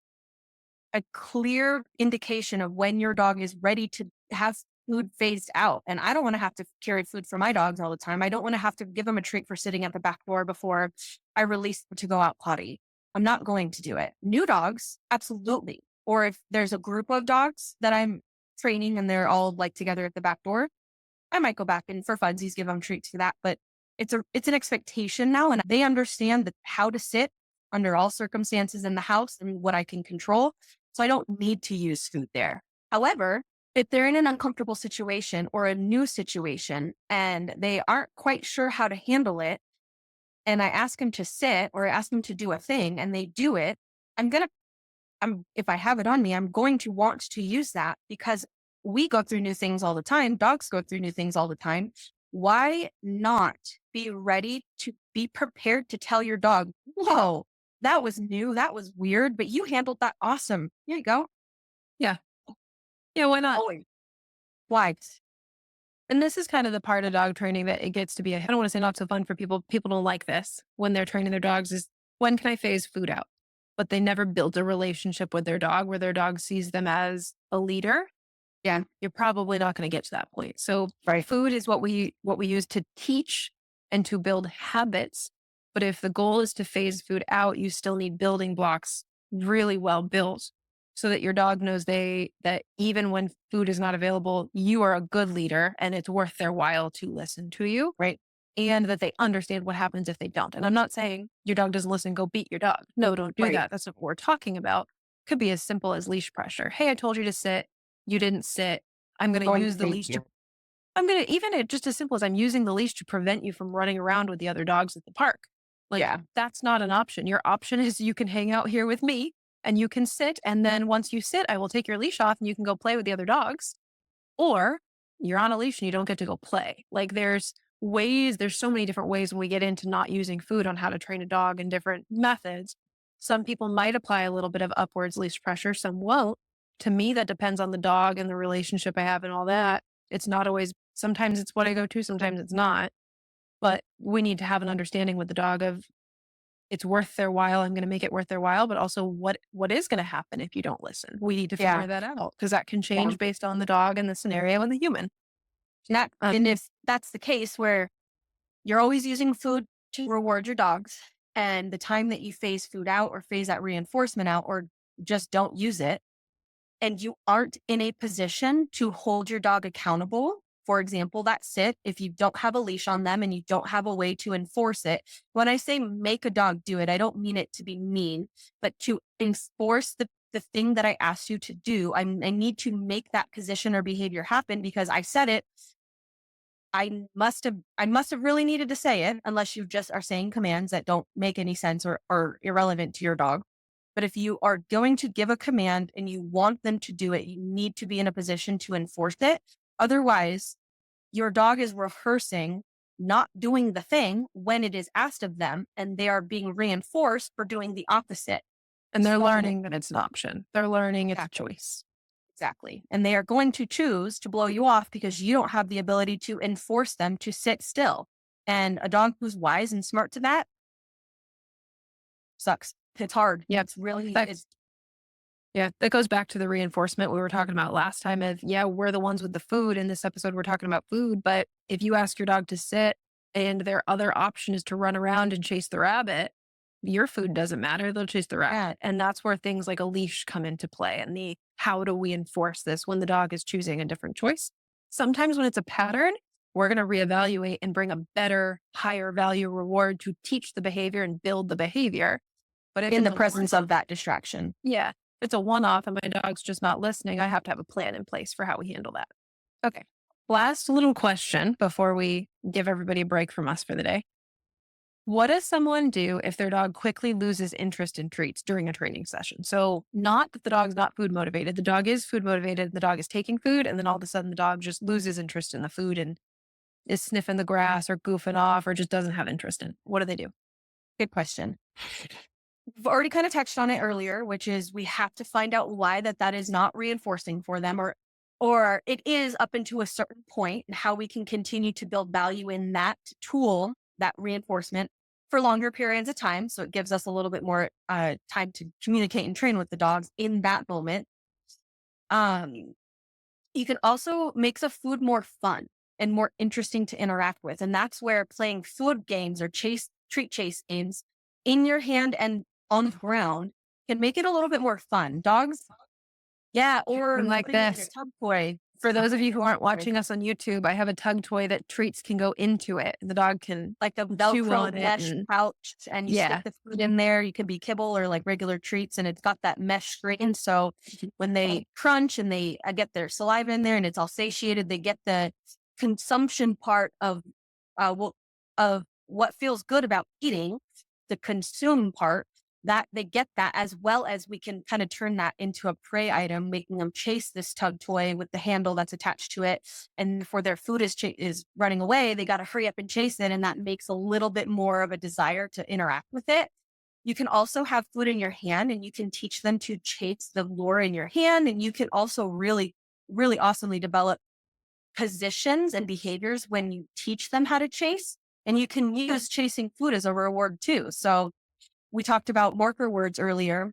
a clear indication of when your dog is ready to have food phased out. And I don't want to have to carry food for my dogs all the time. I don't want to have to give them a treat for sitting at the back door before I release them to go out potty. I'm not going to do it. New dogs, absolutely. Or if there's a group of dogs that I'm training and they're all like together at the back door, I might go back and for funsies give them treats for that. But it's an expectation now, and they understand that how to sit under all circumstances in the house and what I can control. So I don't need to use food there. However, if they're in an uncomfortable situation or a new situation and they aren't quite sure how to handle it, and I ask them to sit or I ask them to do a thing and they do it, I'm gonna if I have it on me, I'm going to want to use that because we go through new things all the time. Dogs go through new things all the time. Why not be ready to be prepared to tell your dog, whoa, that was new. That was weird, but you handled that awesome. Here you go. Yeah. Yeah. Why not? Oh, why? And this is kind of the part of dog training that it gets to be, I don't want to say not so fun for people. People don't like this when they're training their dogs is when can I phase food out? But they never build a relationship with their dog where their dog sees them as a leader. Yeah, You're probably not going to get to that point. So right. food is what we use to teach and to build habits. But if the goal is to phase food out, you still need building blocks really well built so that your dog knows that even when food is not available, you are a good leader and it's worth their while to listen to you. Right. And that they understand what happens if they don't. And I'm not saying your dog doesn't listen, go beat your dog. No, don't do Right. that. That's not what we're talking about. Could be as simple as leash pressure. Hey, I told you to sit. You didn't sit. I'm going to Going to use the thank leash you. to, I'm going to, even it just as simple as I'm using the leash to prevent you from running around with the other dogs at the park. Like, Yeah. that's not an option. Your option is you can hang out here with me and you can sit. And then once you sit, I will take your leash off and you can go play with the other dogs. Or you're on a leash and you don't get to go play. Like, there's so many different ways when we get into not using food on how to train a dog and different methods. Some people might apply a little bit of upwards leash pressure, some won't, to me, that depends on the dog and the relationship I have and all that. It's not always, sometimes it's what I go to, sometimes it's not. But we need to have an understanding with the dog of it's worth their while. I'm going to make it worth their while, but also what is going to happen if you don't listen? We need to Yeah. figure that out because that can Yeah. change based on the dog and the scenario and the human. And if that's the case where you're always using food to reward your dogs, and the time that you phase food out or phase that reinforcement out or just don't use it, and you aren't in a position to hold your dog accountable, for example, that sit, if you don't have a leash on them and you don't have a way to enforce it. When I say make a dog do it, I don't mean it to be mean, but to enforce the thing that I asked you to do. I need to make that position or behavior happen because I said it. I must have really needed to say it, unless you just are saying commands that don't make any sense or are irrelevant to your dog. But if you are going to give a command and you want them to do it, you need to be in a position to enforce it. Otherwise, your dog is rehearsing not doing the thing when it is asked of them, and they are being reinforced for doing the opposite. And they're So learning that it's an option. They're learning it's a exactly. choice. Exactly. And they are going to choose to blow you off because you don't have the ability to enforce them to sit still. And a dog who's wise and smart to that sucks. It's hard. Yep. It's really, That's, yeah, that goes back to the reinforcement we were talking about last time of, yeah, we're the ones with the food. In this episode, we're talking about food. But if you ask your dog to sit and their other option is to run around and chase the rabbit, your food doesn't matter. They'll chase the rabbit. yeah, And that's where things like a leash come into play and the how do we enforce this when the dog is choosing a different choice. Sometimes when it's a pattern, we're going to reevaluate and bring a better, higher value reward to teach the behavior and build the behavior. But if in it's the a presence of that distraction. yeah. If it's a one off and my dog's just not listening, I have to have a plan in place for how we handle that. Okay. Last little question before we give everybody a break from us for the day. What does someone do if their dog quickly loses interest in treats during a training session? So, not that the dog's not food motivated, the dog is food motivated, the dog is taking food, and then all of a sudden the dog just loses interest in the food and is sniffing the grass or goofing off or just doesn't have interest in it. What do they do? Good question. We've already kind of touched on it earlier, which is we have to find out why that is not reinforcing for them, or it is up into a certain point, and how we can continue to build value in that tool, that reinforcement, for longer periods of time. So it gives us a little bit more time to communicate and train with the dogs in that moment. Um, you can also make the food more fun and more interesting to interact with. And that's where playing food games or treat chase games in your hand and on the ground can make it a little bit more fun. Dogs, yeah, or And like putting it in your this, tug toy. for those of you who aren't watching us on YouTube, I have a tug toy that treats can go into it. And the dog can Like a chew Velcro on it. mesh And pouch, and you stick yeah. the food in there. You could be kibble or like regular treats, and it's got that mesh screen. So when they crunch and they get their saliva in there and it's all satiated, they get the consumption part of of what feels good about eating, the consume part, that they get that, as well as we can kind of turn that into a prey item, making them chase this tug toy with the handle that's attached to it. And before their food is running away, they got to hurry up and chase it. And that makes a little bit more of a desire to interact with it. You can also have food in your hand and you can teach them to chase the lure in your hand. And you can also really, really awesomely develop positions and behaviors when you teach them how to chase. And you can use chasing food as a reward too. So we talked about marker words earlier,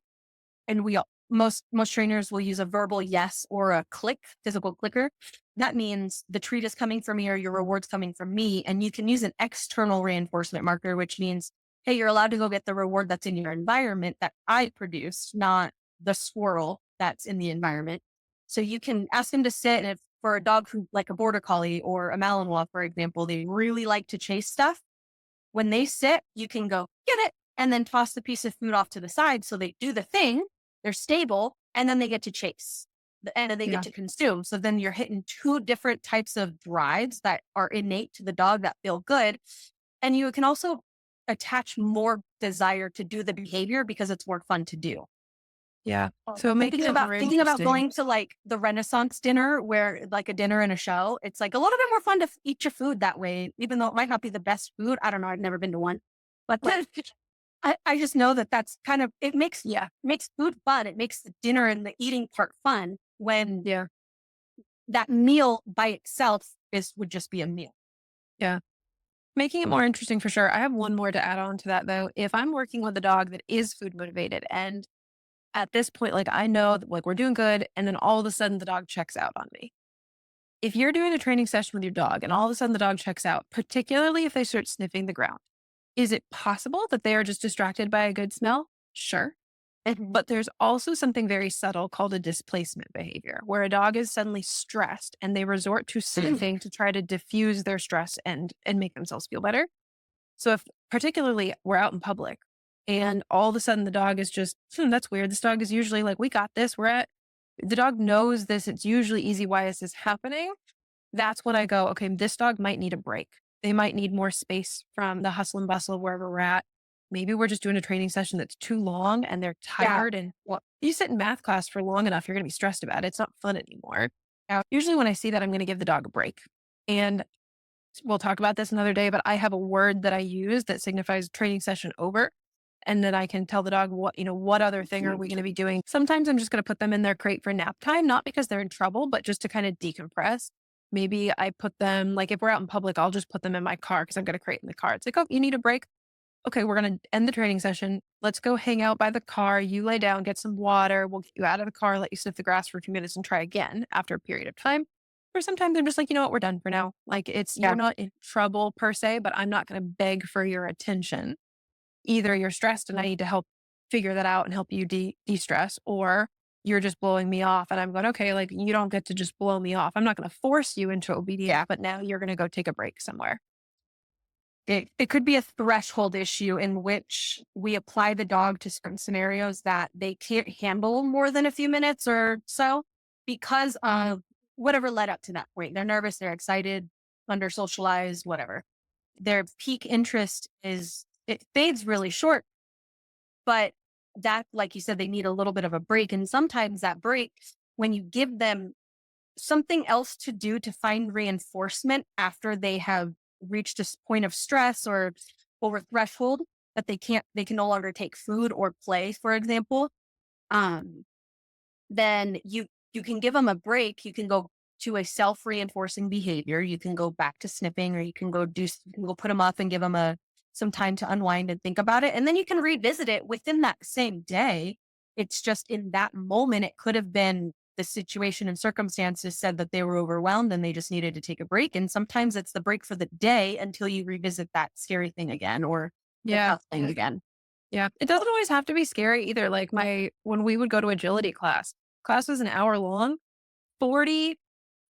and most trainers will use a verbal yes or a click, physical clicker. That means the treat is coming from me or your reward's coming from me. And you can use an external reinforcement marker, which means, hey, you're allowed to go get the reward that's in your environment that I produced, not the squirrel that's in the environment. So you can ask them to sit. And if for a dog who, like a border collie or a Malinois, for example, they really like to chase stuff. When they sit, you can go get it and then toss the piece of food off to the side. So they do the thing, they're stable, and then they get to chase and then they Yeah. get to consume. So then you're hitting two different types of drives that are innate to the dog that feel good. And you can also attach more desire to do the behavior because it's more fun to do. Yeah. So making Thinking it about more thinking about interesting. going to like the Renaissance dinner, where like a dinner and a show, it's like a little bit more fun to eat your food that way, even though it might not be the best food. I don't know. I've never been to one, but like I just know that that's kind of, it makes, yeah, makes food fun. It makes the dinner and the eating part fun when Yeah. that meal by itself would just be a meal. Yeah. Making it more interesting for sure. I have one more to add on to that though. If I'm working with a dog that is food motivated and at this point, like I know that like we're doing good, and then all of a sudden the dog checks out on me. If you're doing a training session with your dog and all of a sudden the dog checks out, particularly if they start sniffing the ground, is it possible that they are just distracted by a good smell? Sure. Mhm. But there's also something very subtle called a displacement behavior, where a dog is suddenly stressed and they resort to sniffing to try to diffuse their stress and make themselves feel better. So if particularly we're out in public and all of a sudden the dog is just, that's weird. This dog is usually like, we got this. The dog knows this. It's usually easy. Why is this happening? That's when I go, okay, this dog might need a break. They might need more space from the hustle and bustle of wherever we're at. Maybe we're just doing a training session that's too long and they're Yeah. tired. And well, you sit in math class for long enough, you're going to be stressed about it. It's not fun anymore. Now, usually when I see that, I'm going to give the dog a break. And we'll talk about this another day, but I have a word that I use that signifies training session over. And then I can tell the dog what other thing are we going to be doing? Sometimes I'm just going to put them in their crate for nap time, not because they're in trouble, but just to kind of decompress. Maybe I put them, like if we're out in public, I'll just put them in my car because I've got a crate in the car. It's like, oh, you need a break? Okay, we're going to end the training session. Let's go hang out by the car. You lay down, get some water. We'll get you out of the car, let you sniff the grass for a few minutes and try again after a period of time. Or sometimes I'm just like, you know what, we're done for now. Like Yeah. you're not in trouble per se, but I'm not going to beg for your attention. Either you're stressed and I need to help figure that out and help you de-stress, or you're just blowing me off. And I'm going, okay, like you don't get to just blow me off. I'm not going to force you into obedience, Yeah. but now you're going to go take a break somewhere. It could be a threshold issue in which we apply the dog to certain scenarios that they can't handle more than a few minutes or so because of whatever led up to that point. They're nervous, they're excited, under socialized, whatever. Their peak interest it fades really short, but that, like you said, they need a little bit of a break. And sometimes that break, when you give them something else to do to find reinforcement after they have reached a point of stress or over threshold that they can no longer take food or play, for example, um, then you can give them a break. You can go to a self-reinforcing behavior. You can go back to sniffing, or you can go put them up and give them some time to unwind and think about it. And then you can revisit it within that same day. It's just in that moment, it could have been the situation and circumstances said that they were overwhelmed and they just needed to take a break. And sometimes it's the break for the day until you revisit that scary thing again or the Yeah. tough thing again. Yeah. It doesn't always have to be scary either. Like when we would go to agility class was an hour long,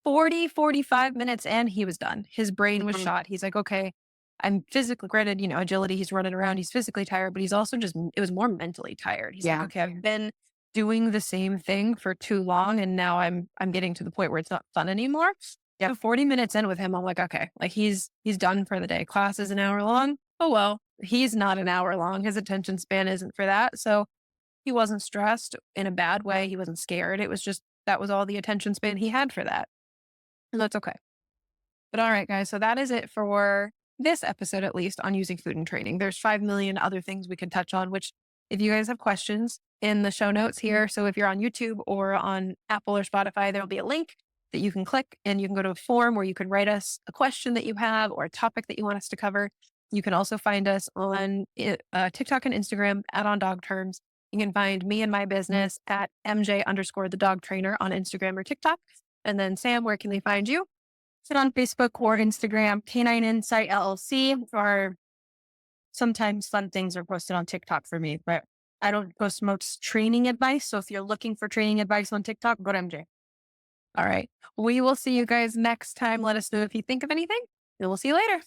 45 minutes and he was done. His brain was Mhm. shot. He's like, okay, I'm physically, granted, agility, he's running around, he's physically tired, but he's also it was more mentally tired. He's like, Yeah. okay, I've been doing the same thing for too long. And now I'm getting to the point where it's not fun anymore. Yep. So 40 minutes in with him, I'm like, okay, like he's done for the day. Class is an hour long. Oh, well, he's not an hour long. His attention span isn't for that. So he wasn't stressed in a bad way. He wasn't scared. It was just, that was all the attention span he had for that. And that's okay. But all right, guys. So that is it for this episode, at least on using food and training. There's 5 million other things we could touch on, which if you guys have questions in the show notes here. So if you're on YouTube or on Apple or Spotify, there'll be a link that you can click and you can go to a form where you can write us a question that you have or a topic that you want us to cover. You can also find us on TikTok and Instagram at On Dog Terms. You can find me and my business at MJ_the dog trainer on Instagram or TikTok. And then Sam, where can they find you? Sit on Facebook or Instagram, Canine Insight LLC, or sometimes fun things are posted on TikTok for me, but I don't post much training advice. So if you're looking for training advice on TikTok, go to MJ. All right. We will see you guys next time. Let us know if you think of anything, and we'll see you later.